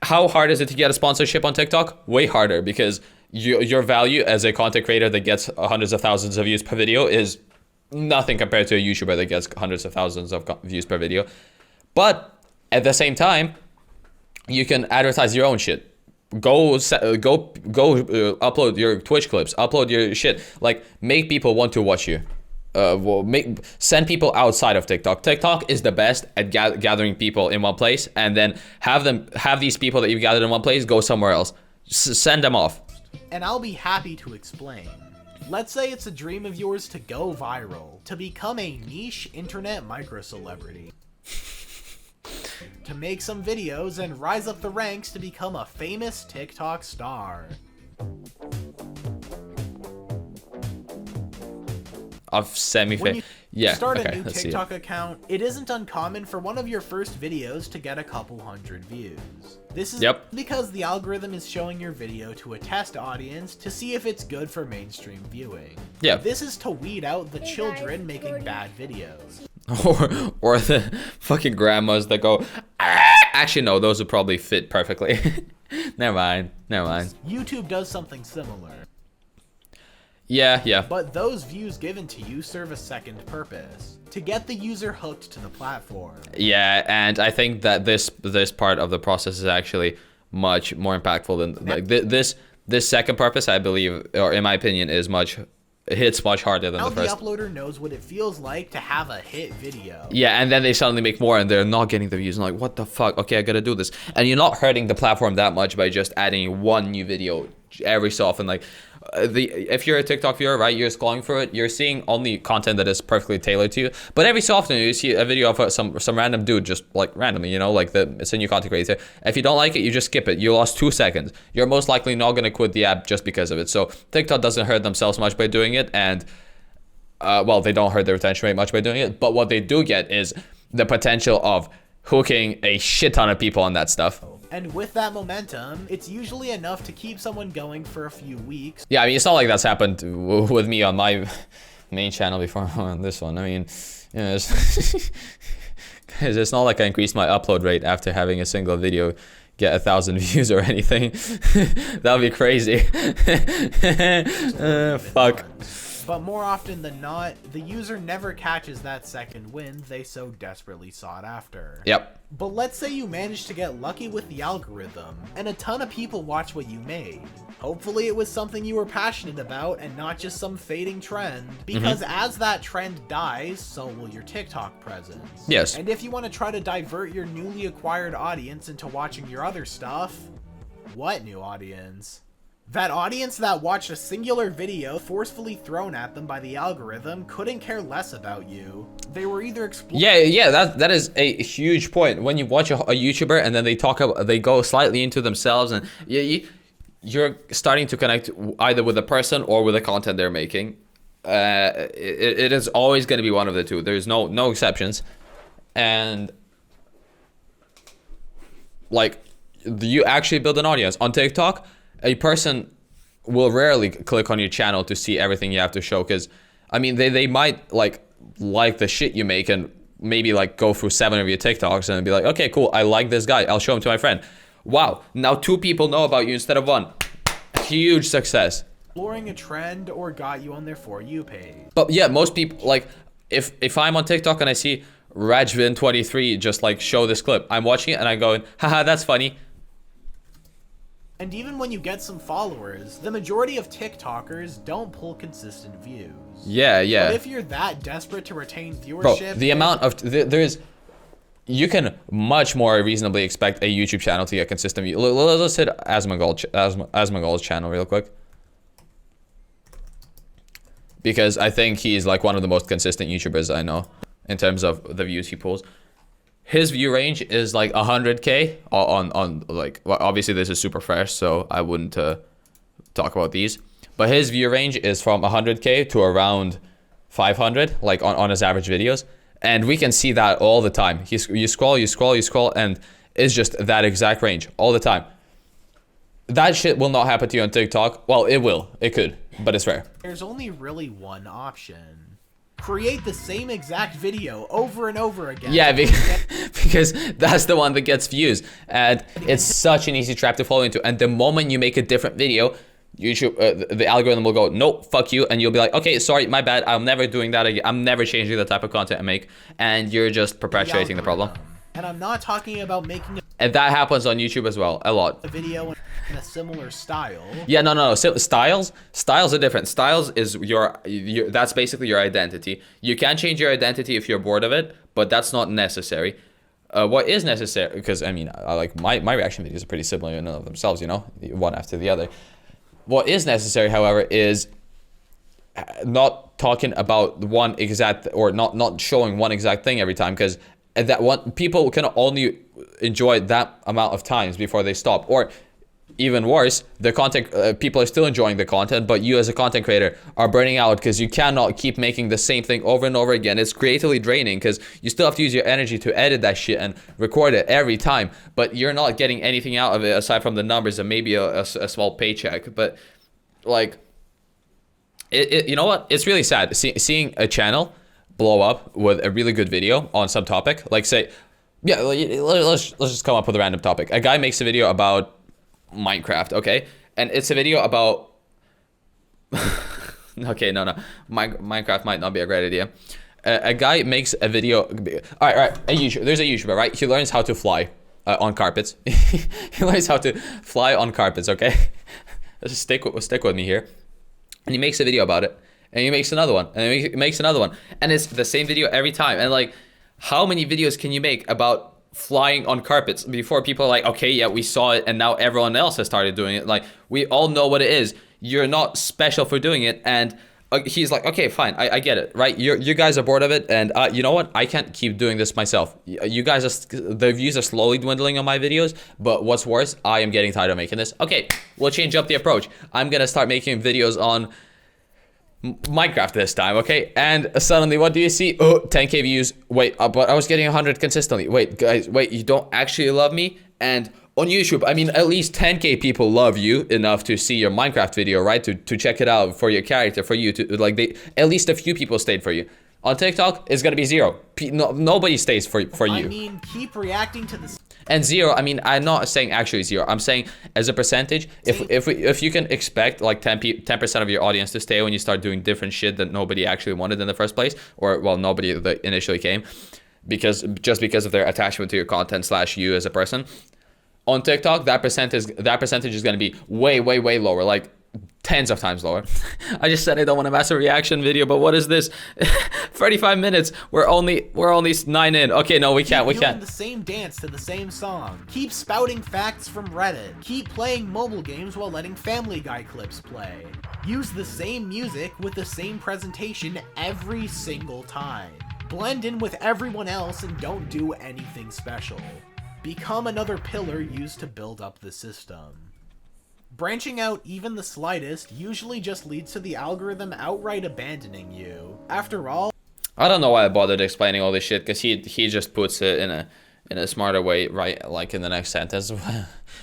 how hard is it to get a sponsorship on TikTok? Way harder, because your value as a content creator that gets hundreds of thousands of views per video is nothing compared to a YouTuber that gets hundreds of thousands of views per video. But at the same time, you can advertise your own shit. Go upload your Twitch clips, upload your shit. Like, make people want to watch you. Send people outside of TikTok. TikTok is the best at gathering people in one place, and then have these people that you've gathered in one place go somewhere else. Send them off. And I'll be happy to explain. Let's say it's a dream of yours to go viral, to become a niche internet micro-celebrity. To make some videos and rise up the ranks to become a famous TikTok star. Of When you start okay, a new TikTok account, it isn't uncommon for one of your first videos to get a couple hundred views. This is because the algorithm is showing your video to a test audience to see if it's good for mainstream viewing. Yeah. This is to weed out the children making bad videos. or the fucking grandmas that go, "Ah!" Actually, no, those would probably fit perfectly. Never mind. YouTube does something similar. Yeah. But those views given to you serve a second purpose, to get the user hooked to the platform. Yeah, and I think that this part of the process is actually much more impactful than like this second purpose, I believe, or in my opinion, hits much harder than now the first. The uploader knows what it feels like to have a hit video. Yeah, and then they suddenly make more and they're not getting the views. And like, what the fuck? Okay, I gotta do this. And you're not hurting the platform that much by just adding one new video every so often. Like, if you're a TikTok viewer, right, you're scrolling through it, you're seeing only content that is perfectly tailored to you. But every so often you see a video of some random dude just like randomly, like it's a new content creator. If you don't like it, you just skip it. You lost 2 seconds. You're most likely not gonna quit the app just because of it. So TikTok doesn't hurt themselves much by doing it, and well, they don't hurt their retention rate much by doing it. But what they do get is the potential of hooking a shit ton of people on that stuff. And with that momentum, it's usually enough to keep someone going for a few weeks. Yeah, I mean, it's not like that's happened with me on my main channel before on this one. I mean, Because it's not like I increased my upload rate after having a single video get 1,000 views or anything. That would be crazy. Fuck. But more often than not, the user never catches that second win they so desperately sought after. Yep. But let's say you managed to get lucky with the algorithm, and a ton of people watch what you made. Hopefully it was something you were passionate about and not just some fading trend, because as that trend dies, so will your TikTok presence. Yes. And if you want to try to divert your newly acquired audience into watching your other stuff, what new audience? That audience that watched a singular video forcefully thrown at them by the algorithm couldn't care less about you. They were either Yeah, that is a huge point. When you watch a YouTuber and then they go slightly into themselves, and you're starting to connect either with the person or with the content they're making. It is always going to be one of the two. There's no exceptions. And like, you actually build an audience on TikTok. A person will rarely click on your channel to see everything you have to show, because I mean they might like the shit you make and maybe like go through 7 of your TikToks and be like, okay, cool, I like this guy, I'll show him to my friend. Wow, now 2 people know about you instead of 1. Huge success. exploring a trend or got you on their For You page. But yeah, most people, like, if I'm on TikTok and I see Rajvin23 just like show this clip, I'm watching it and I'm going, haha, that's funny. And even when you get some followers, the majority of TikTokers don't pull consistent views. Yeah. But if you're that desperate to retain Bro, viewership, the amount of there's, you can much more reasonably expect a YouTube channel to get consistent views. Let's hit Asmongold's channel real quick, because I think he's like one of the most consistent YouTubers I know in terms of the views he pulls. His view range is like 100K on like, well, obviously this is super fresh, so I wouldn't talk about these. But his view range is from 100K to around 500, like on his average videos. And we can see that all the time. You scroll, and it's just that exact range all the time. That shit will not happen to you on TikTok. Well, it will. It could, but it's rare. there's only really one option. Create the same exact video over and over again. Yeah, because that's the one that gets views, and it's such an easy trap to fall into. And the moment you make a different video, YouTube, the algorithm will go, nope, fuck you, and you'll be like, okay, sorry, my bad, I'm never doing that again. I'm never changing the type of content I make, and you're just perpetuating the problem. And I'm not talking about making And that happens on YouTube as well, a lot. a video in a similar style. Yeah, no. So styles are different. Styles is your that's basically your identity. You can change your identity if you're bored of it, but that's not necessary. What is necessary, because I mean, I like my reaction videos are pretty similar in and of themselves, you know, one after the other. What is necessary, however, is not talking about one exact, or not showing one exact thing every time, because that one, people can only enjoy that amount of times before they stop. Or even worse, the content, people are still enjoying the content, but you as a content creator are burning out because you cannot keep making the same thing over and over again. It's creatively draining because you still have to use your energy to edit that shit and record it every time, but you're not getting anything out of it aside from the numbers and maybe a small paycheck. But like, you know what? It's really sad seeing a channel blow up with a really good video on some topic. Like, say, yeah, let's just come up with a random topic. A guy makes a video about Minecraft, okay, and it's a video about okay, no, Minecraft might not be a great idea. A guy makes a video, all right, there's a YouTuber, right? He learns how to fly on carpets. He learns how to fly on carpets, okay? Let's just stick with me here. And he makes a video about it, and he makes another one, and he makes another one, and it's the same video every time. And like, how many videos can you make about flying on carpets before people are like, okay, yeah, we saw it, and now everyone else has started doing it? Like, we all know what it is. You're not special for doing it. And he's like, okay, fine, I get it, right? You guys are bored of it, and you know what? I can't keep doing this myself. You guys the views are slowly dwindling on my videos, but what's worse, I am getting tired of making this. Okay, we'll change up the approach. I'm gonna start making videos on Minecraft this time, okay? And suddenly, what do you see? Oh, 10K views. Wait, but I was getting 100 consistently. Wait, guys, wait, you don't actually love me? And on YouTube, I mean, at least 10K people love you enough to see your Minecraft video, right? To check it out for your character, for you to, like, at least a few people stayed for you. On TikTok, it's gonna be 0. Nobody stays for you. I mean, keep reacting to the And 0, I mean, I'm not saying actually 0. I'm saying as a percentage, if you can expect like 10% of your audience to stay when you start doing different shit that nobody actually wanted in the first place, or well, nobody that initially came, because of their attachment to your content / you as a person. On TikTok, that percentage is gonna be way lower, like tens of times lower. I just said I don't want a massive reaction video, but what is this? 35 minutes. We're only 9 in. Okay, no, we can't. Doing the same dance to the same song. Keep spouting facts from Reddit. Keep playing mobile games while letting Family Guy clips play. Use the same music with the same presentation every single time. Blend in with everyone else and don't do anything special. Become another pillar used to build up the system. Branching out even the slightest usually just leads to the algorithm outright abandoning you. After all, I don't know why I bothered explaining all this shit, because he just puts it in a smarter way, right? Like in the next sentence.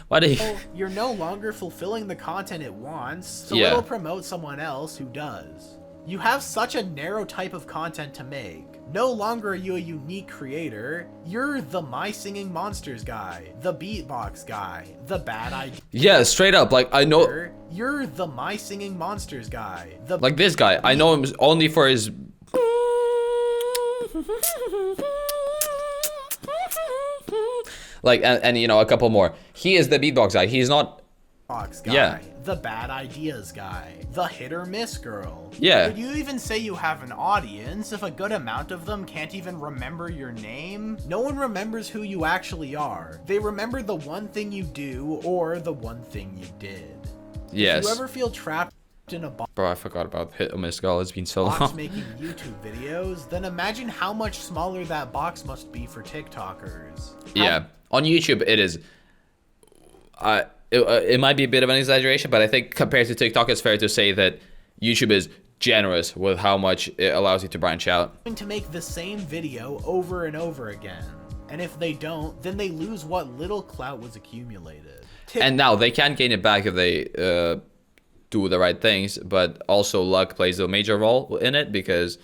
Why do you? you're no longer fulfilling the content it wants, so Yeah. it'll promote someone else who does. You have such a narrow type of content to make. No longer are you a unique creator, you're the My Singing Monsters guy, the beatbox guy, the bad idea. Yeah, straight up. Like I know, You're the My Singing Monsters guy, the like this guy. I know him only for his. Like and you know, a couple more. He is the beatbox guy. He's not. box guy, Yeah. the bad ideas guy, the hit or miss girl. Yeah. Could you even say you have an audience if a good amount of them can't even remember your name? No one remembers who you actually are. They remember the one thing you do or the one thing you did. Yes. If you ever feel trapped in a box Bro, I forgot about hit or miss girl. It's been so long. making YouTube videos, then imagine how much smaller that box must be for TikTokers. Yeah. On YouTube, it is. It might be a bit of an exaggeration, but I think compared to TikTok, it's fair to say that YouTube is generous with how much it allows you to branch out. To make the same video over and over again. And if they don't, then they lose what little clout was accumulated. And now they can gain it back if they do the right things, but also luck plays a major role in it, because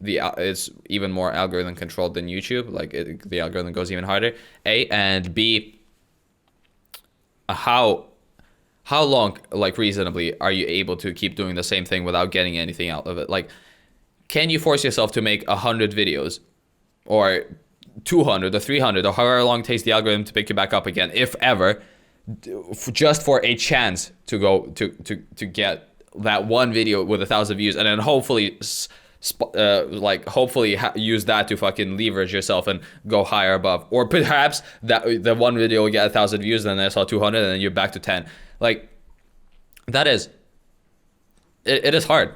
it's even more algorithm controlled than YouTube. Like the algorithm goes even harder. A, and B, how long, like reasonably, are you able to keep doing the same thing without getting anything out of it? Like, can you force yourself to make 100 videos, or 200 or 300, or however long it takes the algorithm to pick you back up again, if ever, just for a chance to go to get that one video with 1,000 views, and then hopefully use that to fucking leverage yourself and go higher above, or perhaps that the one video will get 1,000 views, and then I saw 200, and then you're back to 10. Like, that is it is hard.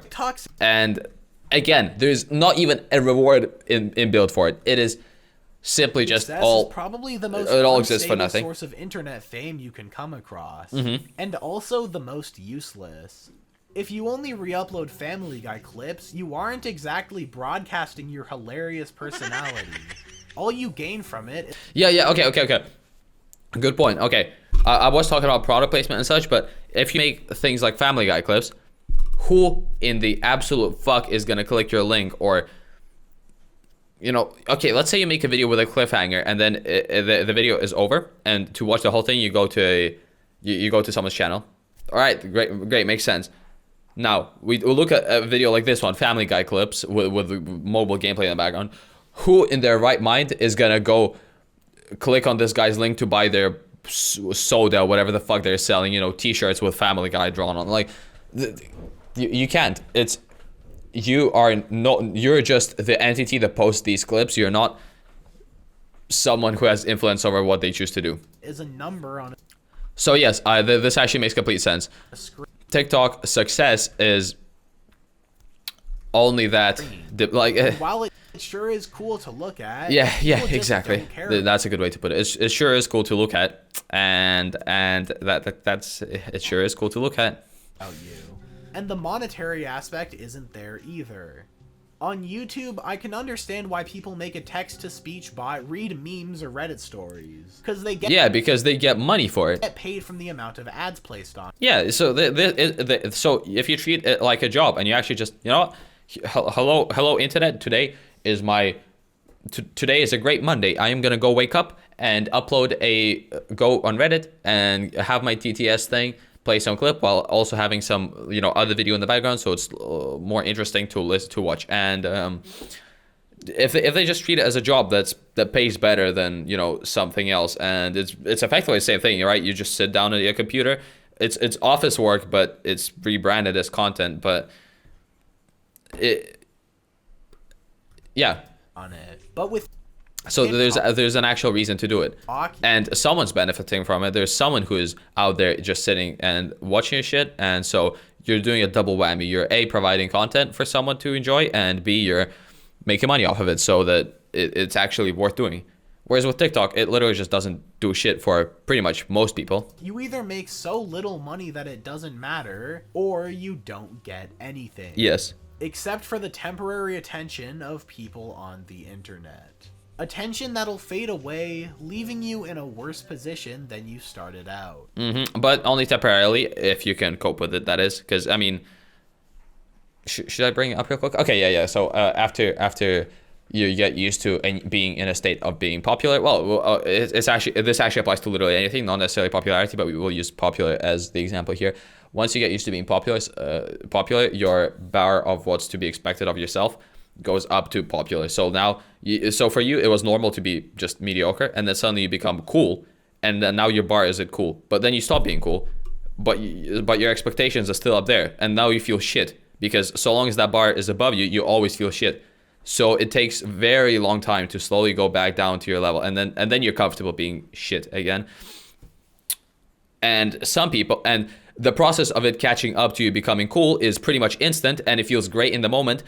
And again, there's not even a reward in build for it. It is simply just all is probably the most it all exists for unstable nothing. source of internet fame you can come across, Mm-hmm. and also the most useless. If you only re-upload Family Guy clips, you aren't exactly broadcasting your hilarious personality. All you gain from it is Yeah, okay. Good point. Okay, I was talking about product placement and such, but if you make things like Family Guy clips, who in the absolute fuck is gonna click your link? Or, you know, okay, let's say you make a video with a cliffhanger, and then the video is over, and to watch the whole thing, you go to you go to someone's channel. All right, great, makes sense. Now, we'll look at a video like this one, Family Guy clips with mobile gameplay in the background. Who in their right mind is gonna go click on this guy's link to buy their soda, whatever the fuck they're selling, you know, t-shirts with Family Guy drawn on? Like, you can't. You're just the entity that posts these clips. You're not someone who has influence over what they choose to do. is a number on So yes, this actually makes complete sense. a screen. TikTok success is only that, While it sure is cool to look at, yeah, people just exactly. don't care That's a good way to put it. It sure is cool to look at, and that's it. Sure is cool to look at. about you. And the monetary aspect isn't there either. On YouTube, I can understand why people make a text-to-speech bot read memes or Reddit stories, because they Because they get money for it. get paid from the amount of ads placed on. Yeah, so so if you treat it like a job, and you actually just, you know what, Hello internet. Today is today is a great Monday. I am gonna go wake up and go on Reddit and have my TTS thing, play some clip while also having some other video in the background, so it's more interesting to watch. And if they just treat it as a job that pays better than something else, and it's effectively the same thing, right? You just sit down at your computer. It's office work, but it's rebranded as content. But yeah. On it, but with so there's an actual reason to do it, and someone's benefiting from it. There's someone who is out there just sitting and watching your shit, and so you're doing a double whammy. You're A, providing content for someone to enjoy, and B, you're making money off of it, so that it's actually worth doing. Whereas with TikTok, it literally just doesn't do shit for pretty much most people. You either make so little money that it doesn't matter, or you don't get anything. Yes. Except for the temporary attention of people on the internet. Attention that'll fade away, leaving you in a worse position than you started out. But only temporarily, if you can cope with it, that is. Because, I mean, should I bring it up real quick? Okay, yeah. So after you get used to being in a state of being popular, this actually applies to literally anything, not necessarily popularity, but we will use popular as the example here. Once you get used to being popular, your bar of what's to be expected of yourself goes up to popular. So now, so for you, it was normal to be just mediocre, and then suddenly you become cool, and then now your bar isn't cool. But then you stop being cool, but your expectations are still up there, and now you feel shit, because so long as that bar is above you, you always feel shit. So it takes a very long time to slowly go back down to your level, and then you're comfortable being shit again. And some people, and the process of it catching up to you becoming cool is pretty much instant, and it feels great in the moment.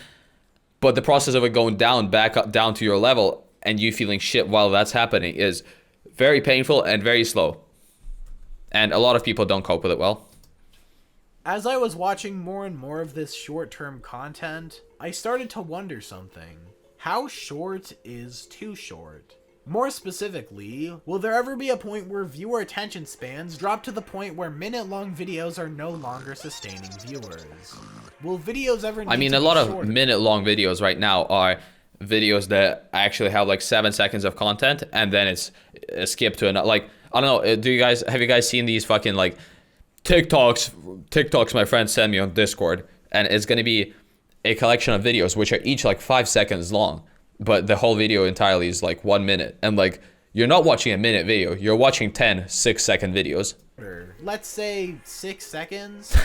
But the process of it going back up down to your level and you feeling shit while that's happening is very painful and very slow. And a lot of people don't cope with it well. As I was watching more and more of this short-term content, I started to wonder something. How short is too short? More specifically, will there ever be a point where viewer attention spans drop to the point where minute-long videos are no longer sustaining viewers? Will videos ever need a lot of minute-long videos right now are videos that actually have like 7 seconds of content, and then it's skipped to another. Like, I don't know, have you guys seen these fucking like TikToks my friend sent me on Discord, and it's gonna be a collection of videos which are each like 5 seconds long. But the whole video entirely is like 1 minute. And like, you're not watching a minute video. You're watching 10 6-second videos. Let's say 6 seconds.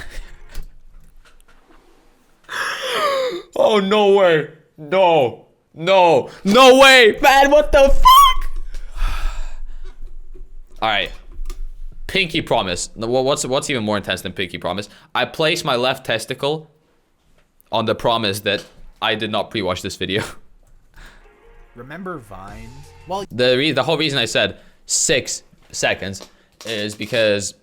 Oh, no way. No way. Man, what the fuck? All right. Pinky promise. What's even more intense than pinky promise? I place my left testicle on the promise that I did not pre-watch this video. Remember Vine? Well, the whole reason I said 6 seconds is because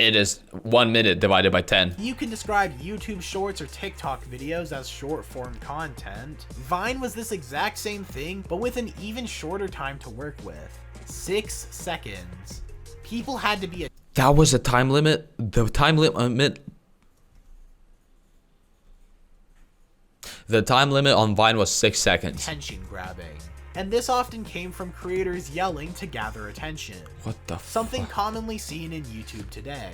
it is 1 minute divided by 10. You can describe YouTube Shorts or TikTok videos as short-form content. Vine was this exact same thing, but with an even shorter time to work with. 6 seconds. People had to be That was a time limit. The time limit on Vine was 6 seconds. attention grabbing. And this often came from creators yelling to gather attention. What the Something commonly seen in YouTube today.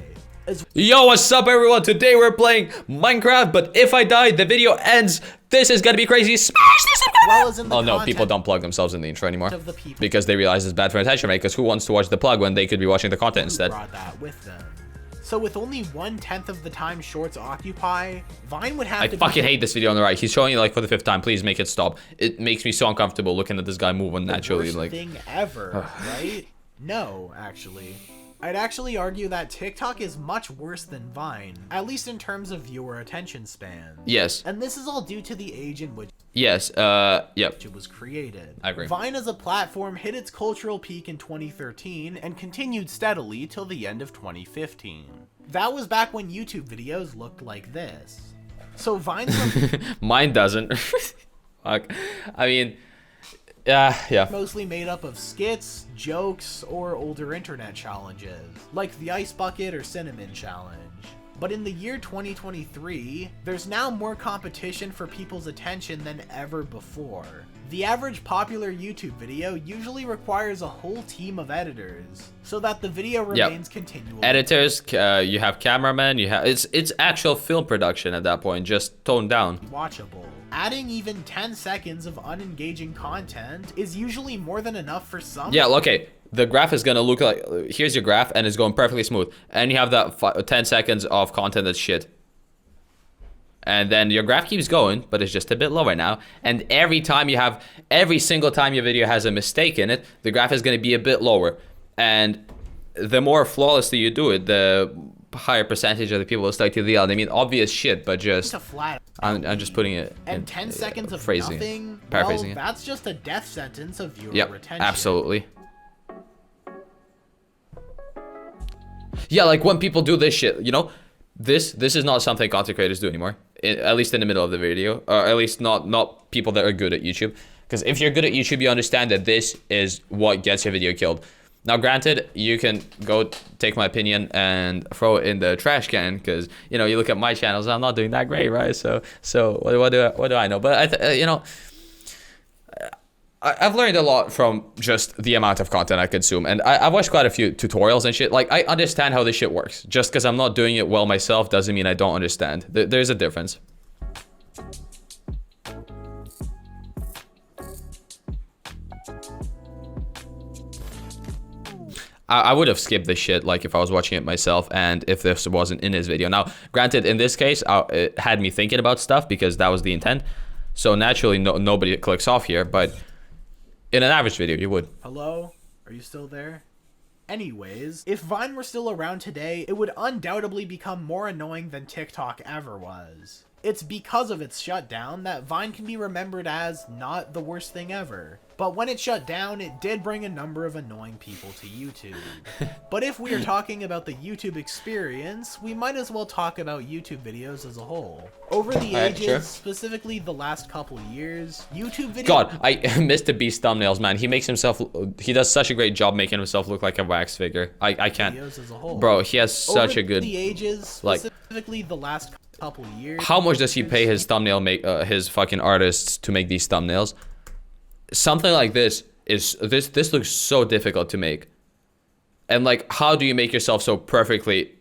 Yo, what's up everyone? Today we're playing Minecraft, but if I die, the video ends. This is gonna be crazy. Smash this subscribe button! Oh no, people don't plug themselves in the intro anymore. Because they realize it's bad for attention, right? Because who wants to watch the plug when they could be watching the content instead? Brought that with them. So with only 1/10 of the time shorts occupy, Vine would have to I fucking hate this video on the right. He's showing it like for the 5th time. Please make it stop. It makes me so uncomfortable looking at this guy move unnaturally. The worst like thing ever, right? No, actually. I'd actually argue that TikTok is much worse than Vine, at least in terms of viewer attention span. Yes. And this is all due to the age in which Yes, yep. it was created. I agree. Vine as a platform hit its cultural peak in 2013 and continued steadily till the end of 2015. That was back when YouTube videos looked like this. So Vine's Mine doesn't. Fuck. I mean, yeah. mostly made up of skits, jokes, or older internet challenges, like the Ice Bucket or Cinnamon Challenge. But in the year 2023, there's now more competition for people's attention than ever before. The average popular YouTube video usually requires a whole team of editors, so that the video remains continually editors, you have cameramen, you have it's actual film production at that point, just toned down. watchable. Adding even 10 seconds of unengaging content is usually more than enough for some. Yeah, okay. The graph is gonna look like, here's your graph, and it's going perfectly smooth, and you have that 10 seconds of content that's shit. And then your graph keeps going, but it's just a bit lower now. And every single time your video has a mistake in it, the graph is going to be a bit lower. And the more flawlessly you do it, the higher percentage of the people will start to yell. I mean, obvious shit, but just a flat I'm just putting it and in 10 seconds of phrasing, nothing. paraphrasing Well, that's just a death sentence of viewer Yep, retention. absolutely. Yeah, like when people do this shit, you know, this is not something content creators do anymore. At least in the middle of the video, or at least not people that are good at YouTube. Because if you're good at YouTube, you understand that this is what gets your video killed. Now, granted, you can go take my opinion and throw it in the trash can, because you know, you look at my channels, I'm not doing that great, right? So what do I know? But you know, I've learned a lot from just the amount of content I consume, and I've watched quite a few tutorials and shit. Like, I understand how this shit works. Just because I'm not doing it well myself doesn't mean I don't understand. There's a difference. I would have skipped this shit, like, if I was watching it myself and if this wasn't in his video. Now, granted, in this case, it had me thinking about stuff because that was the intent. So naturally, nobody clicks off here, but in an average video, you would. Hello? Are you still there? Anyways, if Vine were still around today, it would undoubtedly become more annoying than TikTok ever was. It's because of its shutdown that Vine can be remembered as not the worst thing ever. But when it shut down, it did bring a number of annoying people to YouTube. But if we are talking about the YouTube experience, we might as well talk about YouTube videos as a whole. Over the ages, sure. Specifically the last couple years, YouTube videos... God, Mr. Beast thumbnails, man. He does such a great job making himself look like a wax figure. I can't. Videos as a whole. Bro, he has such Over a good... the ages, specifically the last couple years... How much does he pay his his fucking artists to make these thumbnails? Something like this looks so difficult to make. And like, how do you make yourself so perfectly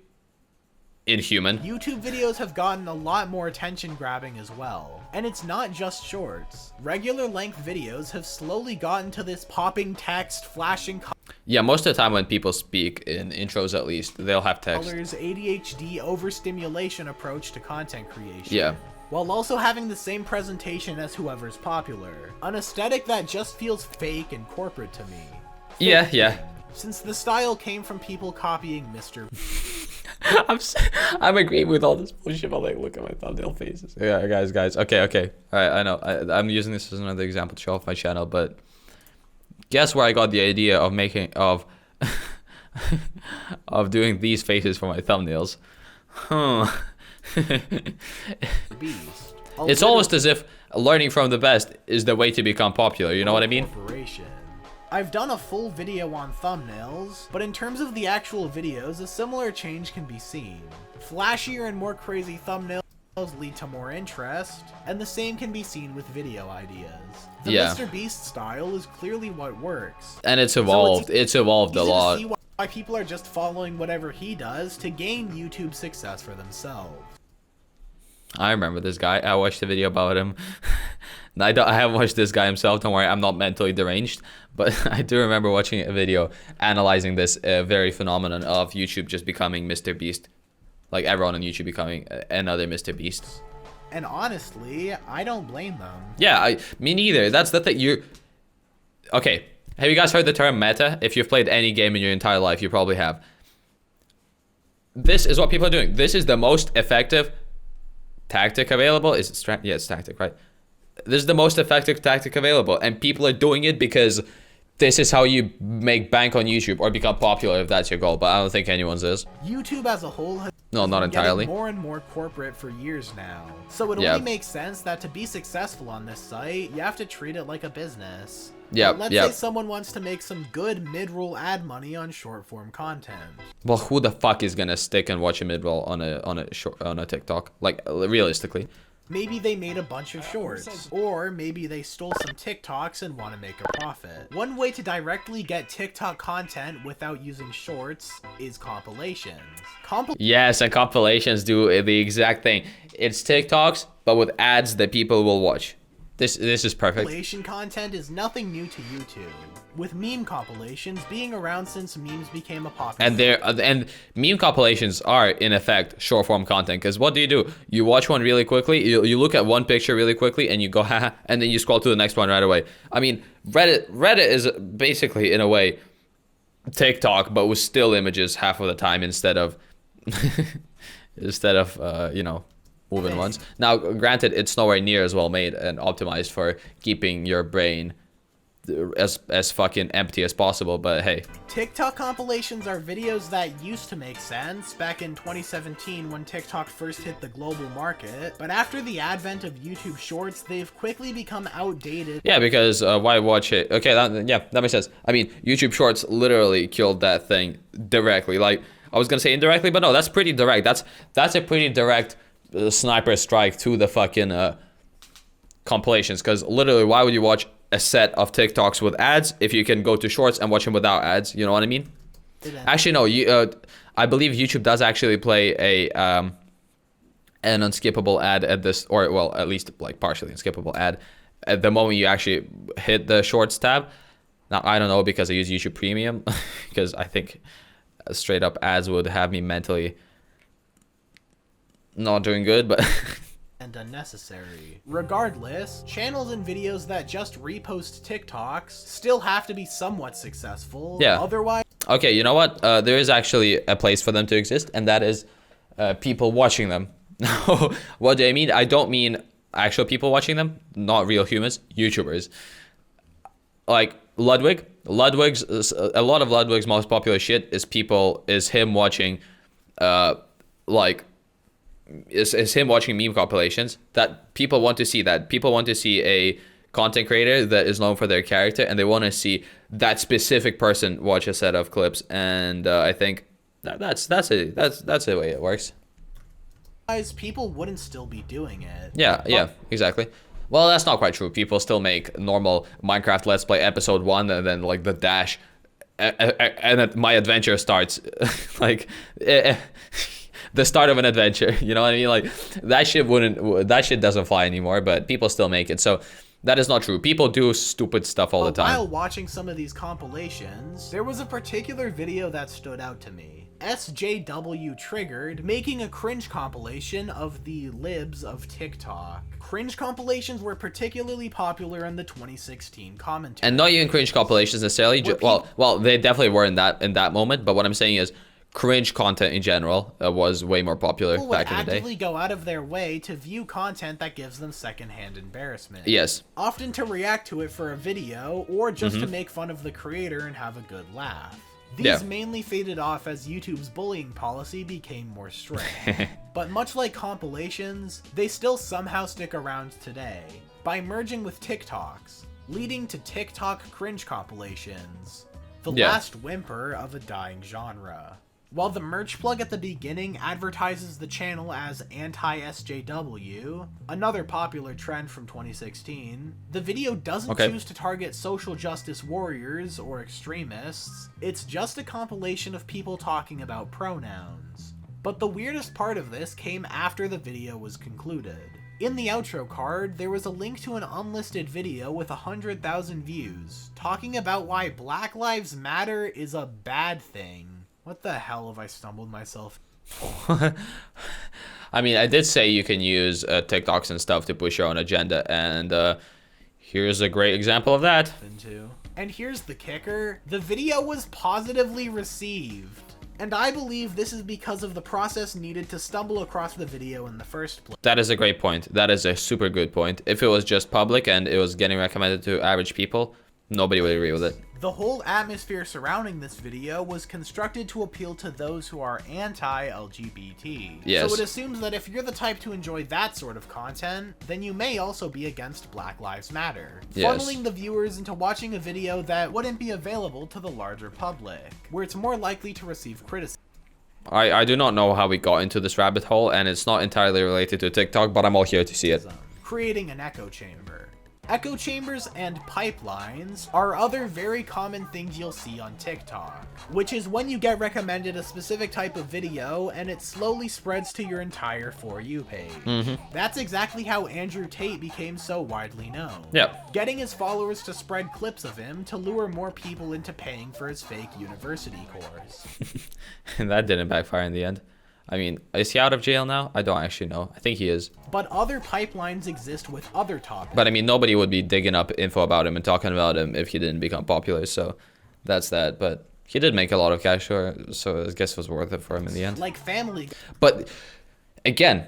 inhuman? YouTube videos have gotten a lot more attention grabbing as well. And it's not just shorts. Regular length videos have slowly gotten to this popping text, flashing Yeah, most of the time when people speak, in intros at least, they'll have text. colors, ADHD overstimulation approach to content creation. Yeah. While also having the same presentation as whoever's popular. An aesthetic that just feels fake and corporate to me. Yeah. Since the style came from people copying Mr. I'm agreeing with all this bullshit, but like, look at my thumbnail faces. Yeah, guys. Okay. All right, I know. I'm using this as another example to show off my channel, but guess where I got the idea of of doing these faces for my thumbnails? Beast. It's almost as if learning from the best is the way to become popular, you know what I mean? Corporation. I've done a full video on thumbnails, but in terms of the actual videos, a similar change can be seen. Flashier and more crazy thumbnails lead to more interest, and the same can be seen with video ideas. The Yeah. Mr. Beast style is clearly what works. And it's evolved. It's evolved a Easy to lot. see why people are just following whatever he does to gain YouTube success for themselves. I remember this guy. I watched a video about him. I haven't watched this guy himself. Don't worry, I'm not mentally deranged. But I do remember watching a video analyzing this very phenomenon of YouTube just becoming Mr. Beast. Like everyone on YouTube becoming another Mr. Beast. And honestly, I don't blame them. Yeah, me neither. That's the thing. Okay, have you guys heard the term meta? If you've played any game in your entire life, you probably have. This is what people are doing. This is the most effective tactic available. Is it yeah, it's tactic, right? This is the most effective tactic available, and people are doing it because this is how you make bank on YouTube or become popular if that's your goal. But I don't think anyone's is. YouTube as a whole has No, not been entirely. getting more and more corporate for years now. So it Yeah. only makes sense that to be successful on this site, you have to treat it like a business. Yeah, Let's yeah. say someone wants to make some good mid-roll ad money on short-form content. Well, who the fuck is gonna stick and watch a mid-roll on a TikTok? Like, realistically. Maybe they made a bunch of shorts, or maybe they stole some TikToks and want to make a profit. One way to directly get TikTok content without using shorts is compilations. Yes, and compilations do the exact thing. It's TikToks, but with ads that people will watch. This is perfect. Compilation content is nothing new to YouTube, with meme compilations being around since memes became a popular. And meme compilations are in effect short form content, because what do? You watch one really quickly, you look at one picture really quickly, and you go haha, and then you scroll to the next one right away. I mean, Reddit is basically in a way TikTok, but with still images half of the time instead of you know, moving ones. Now, granted, it's nowhere near as well made and optimized for keeping your brain as fucking empty as possible, but hey. TikTok compilations are videos that used to make sense back in 2017 when TikTok first hit the global market, but after the advent of YouTube Shorts, they've quickly become outdated. Yeah, because why watch it? Okay, that makes sense. I mean, YouTube Shorts literally killed that thing directly. Like, I was gonna say indirectly, but no, that's pretty direct. That's a pretty direct sniper strike to the fucking compilations, because literally, why would you watch a set of TikToks with ads if you can go to shorts and watch them without ads? You know what I mean? Actually, no. I believe YouTube does actually play an unskippable ad at this, or well, at least like partially unskippable ad at the moment you actually hit the shorts tab. Now, I don't know, because I use YouTube Premium, because I think straight up ads would have me mentally not doing good, but and unnecessary. Regardless, channels and videos that just repost TikToks still have to be somewhat successful. Yeah. Otherwise, okay, you know what? There is actually a place for them to exist, and that is people watching them. What do I mean? I don't mean actual people watching them, not real humans, YouTubers. Like Ludwig's, a lot of Ludwig's most popular shit is him watching, is him watching meme compilations that people want to see. That people want to see a content creator that is known for their character, and they want to see that specific person watch a set of clips. And I think that's the way it works. people wouldn't still be doing it. Yeah, exactly. Well, that's not quite true. People still make normal Minecraft Let's Play episode 1, and then like the dash, and my adventure starts like. The start of an adventure, you know what I mean? Like that shit doesn't fly anymore, but people still make it. So that is not true. People do stupid stuff all the time. While watching some of these compilations, there was a particular video that stood out to me. SJW Triggered making a cringe compilation of the libs of TikTok. Cringe compilations were particularly popular in the 2016 commentary. And not even cringe compilations necessarily. Well, they definitely were in that moment. But what I'm saying is, cringe content in general was way more popular back in the day. People would actively go out of their way to view content that gives them secondhand embarrassment. Yes. Often to react to it for a video, or just to make fun of the creator and have a good laugh. These mainly faded off as YouTube's bullying policy became more strict. But much like compilations, they still somehow stick around today, by merging with TikToks, leading to TikTok cringe compilations. The last whimper of a dying genre. While the merch plug at the beginning advertises the channel as anti-SJW, another popular trend from 2016, the video doesn't choose to target social justice warriors or extremists. It's just a compilation of people talking about pronouns. But the weirdest part of this came after the video was concluded. In the outro card, there was a link to an unlisted video with 100,000 views, talking about why Black Lives Matter is a bad thing. What the hell have I stumbled myself? I mean, I did say you can use TikToks and stuff to push your own agenda, and here's a great example of that. And here's the kicker. The video was positively received. And I believe this is because of the process needed to stumble across the video in the first place. That is a great point. That is a super good point. If it was just public and it was getting recommended to average people, Nobody would agree with it. The whole atmosphere surrounding this video was constructed to appeal to those who are anti-LGBT. Yes. So it assumes that if you're the type to enjoy that sort of content, then you may also be against Black Lives Matter, Yes. funneling the viewers into watching a video that wouldn't be available to the larger public, where it's more likely to receive criticism. I do not know how we got into this rabbit hole, and it's not entirely related to TikTok, but I'm all here to see it. Creating an echo chamber. Echo chambers and pipelines are other very common things you'll see on TikTok, which is when you get recommended a specific type of video and it slowly spreads to your entire For You page. That's exactly how Andrew Tate became so widely known. Yep. Getting his followers to spread clips of him to lure more people into paying for his fake university course. And that didn't backfire in the end. I mean, is he out of jail now? I don't actually know. I think he is. But other pipelines exist with other topics. But I mean, nobody would be digging up info about him and talking about him if he didn't become popular. So that's that. But he did make a lot of cash, so I guess it was worth it for him in the end. Like Family. But again,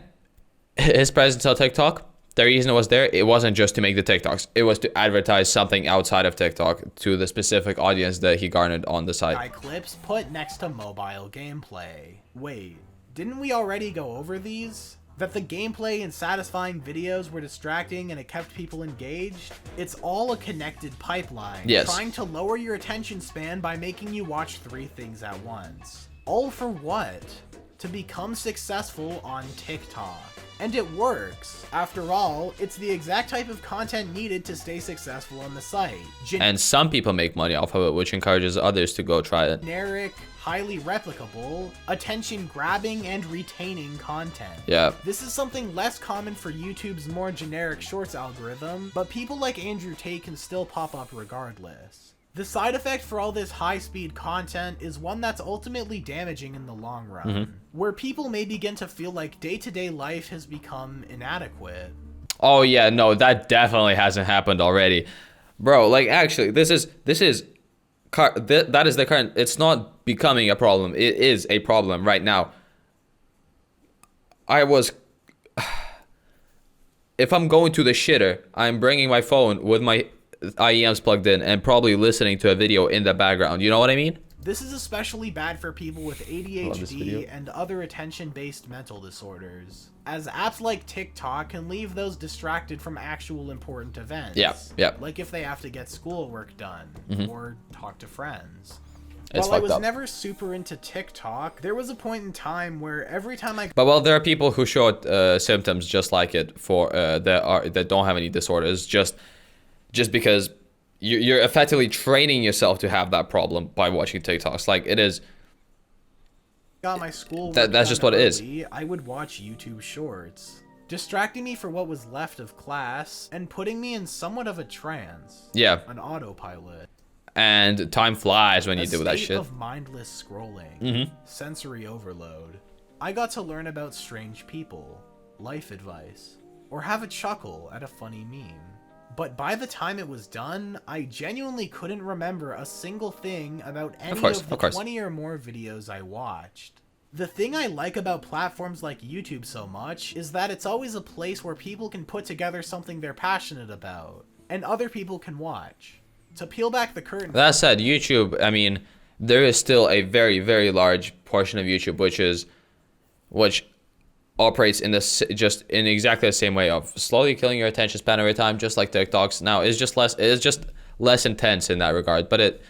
his presence on TikTok, the reason it was there, it wasn't just to make the TikToks. It was to advertise something outside of TikTok to the specific audience that he garnered on the site. Clips put next to mobile gameplay. Wait, didn't we already go over these? That the gameplay and satisfying videos were distracting and it kept people engaged? It's all a connected pipeline, Yes. trying to lower your attention span by making you watch 3 things at once. All for what? To become successful on TikTok. And it works. After all, it's the exact type of content needed to stay successful on the site. And some people make money off of it, which encourages others to go try it. Generic, highly replicable, attention grabbing and retaining content. Yeah. This is something less common for YouTube's more generic shorts algorithm, but people like Andrew Tate can still pop up regardless. The side effect for all this high-speed content is one that's ultimately damaging in the long run, where people may begin to feel like day-to-day life has become inadequate. Oh yeah, no, that definitely hasn't happened already. Bro, like actually, that is the current, it's not becoming a problem. It is a problem right now. If I'm going to the shitter, I'm bringing my phone with my IEMs plugged in and probably listening to a video in the background. You know what I mean? This is especially bad for people with this ADHD video. and other attention-based mental disorders, as apps like TikTok can leave those distracted from actual important events. Yeah. Like if they have to get schoolwork done, or talk to friends. It's While I fucked was up. never super into TikTok, there was a point in time where every time I But well, there are people who show symptoms just like it for that don't have any disorders, just because you're effectively training yourself to have that problem by watching TikToks. Like it is. got my schoolwork That's done just what it is. early, I would watch YouTube Shorts, distracting me for what was left of class and putting me in somewhat of a trance. Yeah, An autopilot. and time flies when you A do that state shit. of mindless scrolling, sensory overload. I got to learn about strange people, life advice, or have a chuckle at a funny meme. But by the time it was done, I genuinely couldn't remember a single thing about any of the 20 or more videos I watched. The thing I like about platforms like YouTube so much is that it's always a place where people can put together something they're passionate about, and other people can watch. To peel back the curtain... That said, YouTube, I mean, there is still a very, very large portion of YouTube which operates in this just in exactly the same way of slowly killing your attention span over time, just like TikToks. Now it's just less intense in that regard, but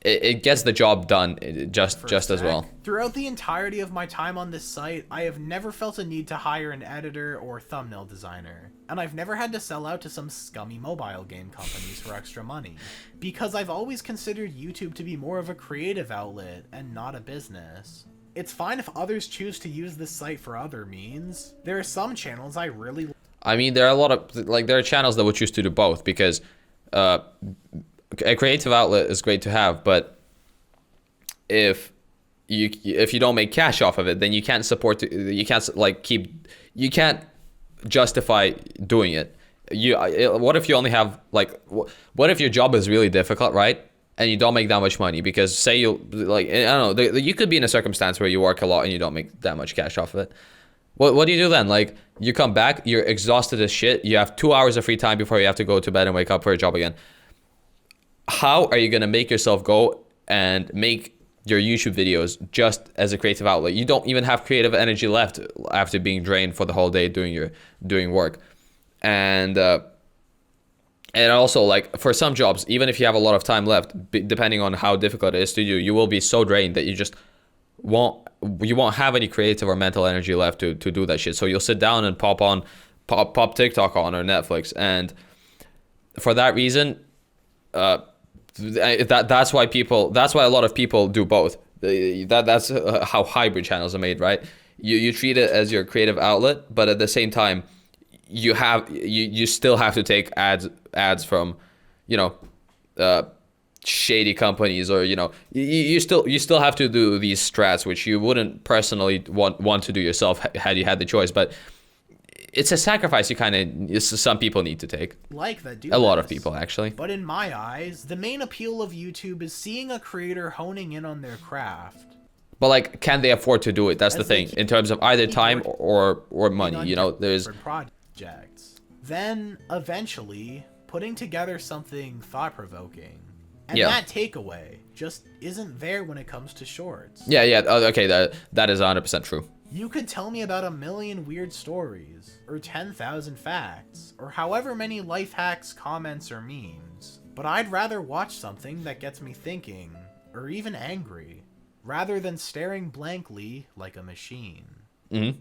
it gets the job done just as well. Throughout the entirety of my time on this site, I have never felt a need to hire an editor or thumbnail designer, and I've never had to sell out to some scummy mobile game companies for extra money, because I've always considered YouTube to be more of a creative outlet and not a business. It's fine if others choose to use this site for other means. There are some channels I really... I mean, there are a lot of, like, there are channels that would choose to do both, because a creative outlet is great to have, but if you don't make cash off of it, then you can't justify doing it. What if you only have, like, what if your job is really difficult, right? And you don't make that much money, because say you, like, I don't know, you could be in a circumstance where you work a lot and you don't make that much cash off of it. What do you do then? Like, you come back, you're exhausted as shit, you have 2 hours of free time before you have to go to bed and wake up for a job again. how are you gonna make yourself go and make your YouTube videos just as a creative outlet? You don't even have creative energy left after being drained for the whole day doing work. And also, like, for some jobs, even if you have a lot of time left, depending on how difficult it is to do, you will be so drained that you just won't have any creative or mental energy left to do that shit. So you'll sit down and pop TikTok on or Netflix, and for that reason, that's why a lot of people do both. That's how hybrid channels are made, right? You treat it as your creative outlet, but at the same time, you still have to take ads from, shady companies, or you still have to do these strats, which you wouldn't personally want to do yourself had you had the choice. But it's a sacrifice some people need to take. Like that do a lot of this. people, actually. But in my eyes, the main appeal of YouTube is seeing a creator honing in on their craft. But, like, can they afford to do it? That's the As they thing, in terms of either time or money. on There's different projects. Then eventually putting together something thought-provoking. And Yeah. that takeaway just isn't there when it comes to shorts. yeah, okay, that is 100% true. You could tell me about 1,000,000 weird stories, or 10,000 facts, or however many life hacks, comments, or memes. But I'd rather watch something that gets me thinking, or even angry, rather than staring blankly like a machine.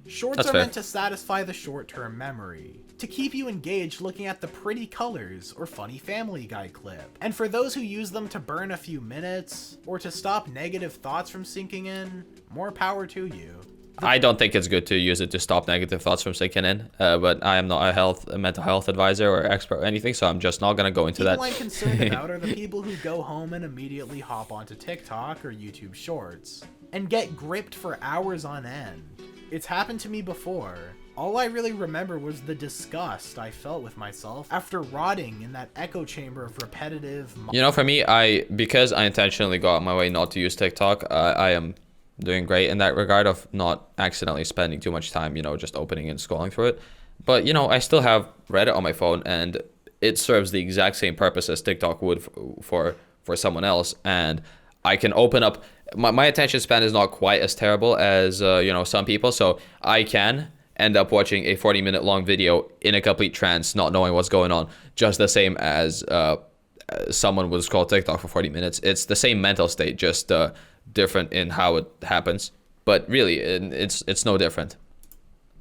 Shorts That's are fair. meant to satisfy the short-term memory, to keep you engaged looking at the pretty colors or funny Family Guy clip. And for those who use them to burn a few minutes, or to stop negative thoughts from sinking in, more power to you. I don't think it's good to use it to stop negative thoughts from sinking in, but I am not a mental health advisor or expert or anything, so I'm just not going to go into People that. I'm concerned about are the people who go home and immediately hop onto TikTok or YouTube Shorts, and get gripped for hours on end. It's happened to me before. All I really remember was the disgust I felt with myself after rotting in that echo chamber of repetitive... For me, because I intentionally go out my way not to use TikTok, I am doing great in that regard of not accidentally spending too much time, just opening and scrolling through it. But, I still have Reddit on my phone, and it serves the exact same purpose as TikTok would for someone else. And I can open up... My attention span is not quite as terrible as, some people, so I can end up watching a 40-minute long video in a complete trance, not knowing what's going on, just the same as someone would scroll TikTok for 40 minutes. It's the same mental state, just different in how it happens. But really, it's no different.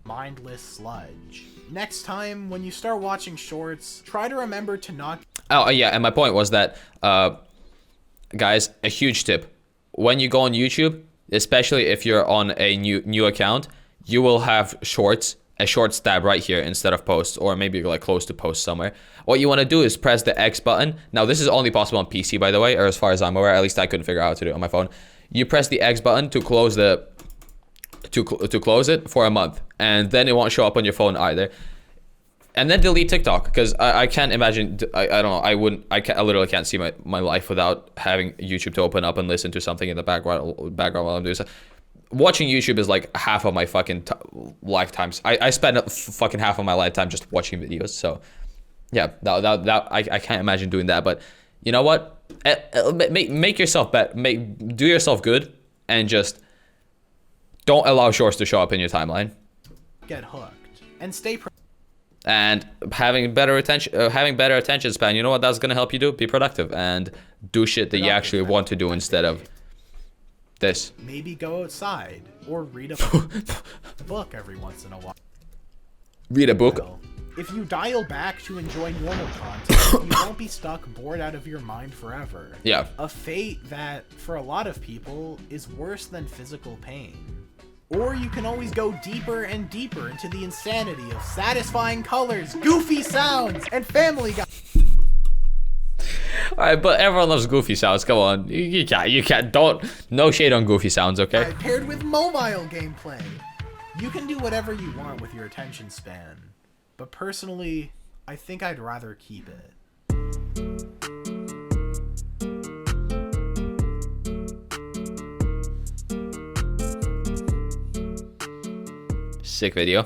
mindless sludge. Next time, when you start watching shorts, try to remember to not... Oh, yeah, and my point was that, guys, a huge tip. When you go on YouTube, especially if you're on a new account, you will have shorts, a shorts tab right here instead of posts, or maybe like close to posts somewhere. What you want to do is press the X button. Now, this is only possible on PC, by the way, or as far as I'm aware. At least I couldn't figure out how to do it on my phone. You press the X button to close to close it for a month, and then it won't show up on your phone either. And then delete TikTok, because I can't imagine, I don't know, I literally can't see my life without having YouTube to open up and listen to something in the background while I'm doing stuff. Watching YouTube is like half of my fucking lifetimes. I spend fucking half of my lifetime just watching videos. So yeah, that I can't imagine doing that. But you know what? Make yourself do yourself good, and just don't allow shorts to show up in your timeline. get hooked. And stay... And having better attention span, you know what that's gonna help you do? Be productive and do shit that you actually want to do instead of this. Maybe go outside or read a book every once in a while. Read a book. If you dial back to enjoy normal content, you won't be stuck bored out of your mind forever. Yeah. A fate that, for a lot of people, is worse than physical pain. Or you can always go deeper and deeper into the insanity of satisfying colors, goofy sounds, and Family Guy. Alright, but everyone loves goofy sounds. Come on, you can't. Don't. No shade on goofy sounds, okay? Paired with mobile gameplay. You can do whatever you want with your attention span. But personally, I think I'd rather keep it. Sick video.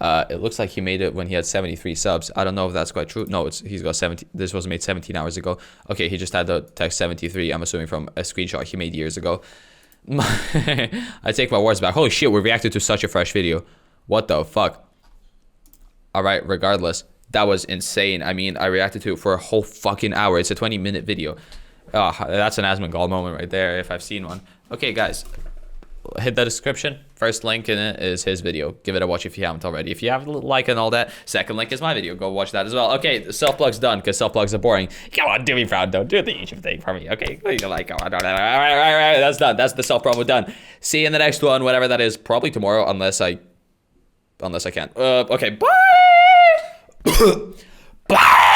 It looks like he made it when he had 73 subs. I don't know if that's quite true. No, he's got 70. This was made 17 hours ago. Okay, he just had the text 73. I'm assuming from a screenshot he made years ago. I take my words back. Holy shit, we reacted to such a fresh video. What the fuck? Alright, regardless. That was insane. I mean, I reacted to it for a whole fucking hour. It's a 20-minute video. Oh, that's an Asmongold moment right there, if I've seen one. Okay, guys. Hit the description. First link in it is his video. Give it a watch if you haven't already. If you have a like and all that, second link is my video. Go watch that as well. Okay, self-plug's done because self-plugs are boring. Come on, do me proud though. Do the YouTube thing for me. Okay, like, come on. All right, that's done. That's the self-promo done. See you in the next one, whatever that is. Probably tomorrow, unless I can't. Okay, bye. Bye.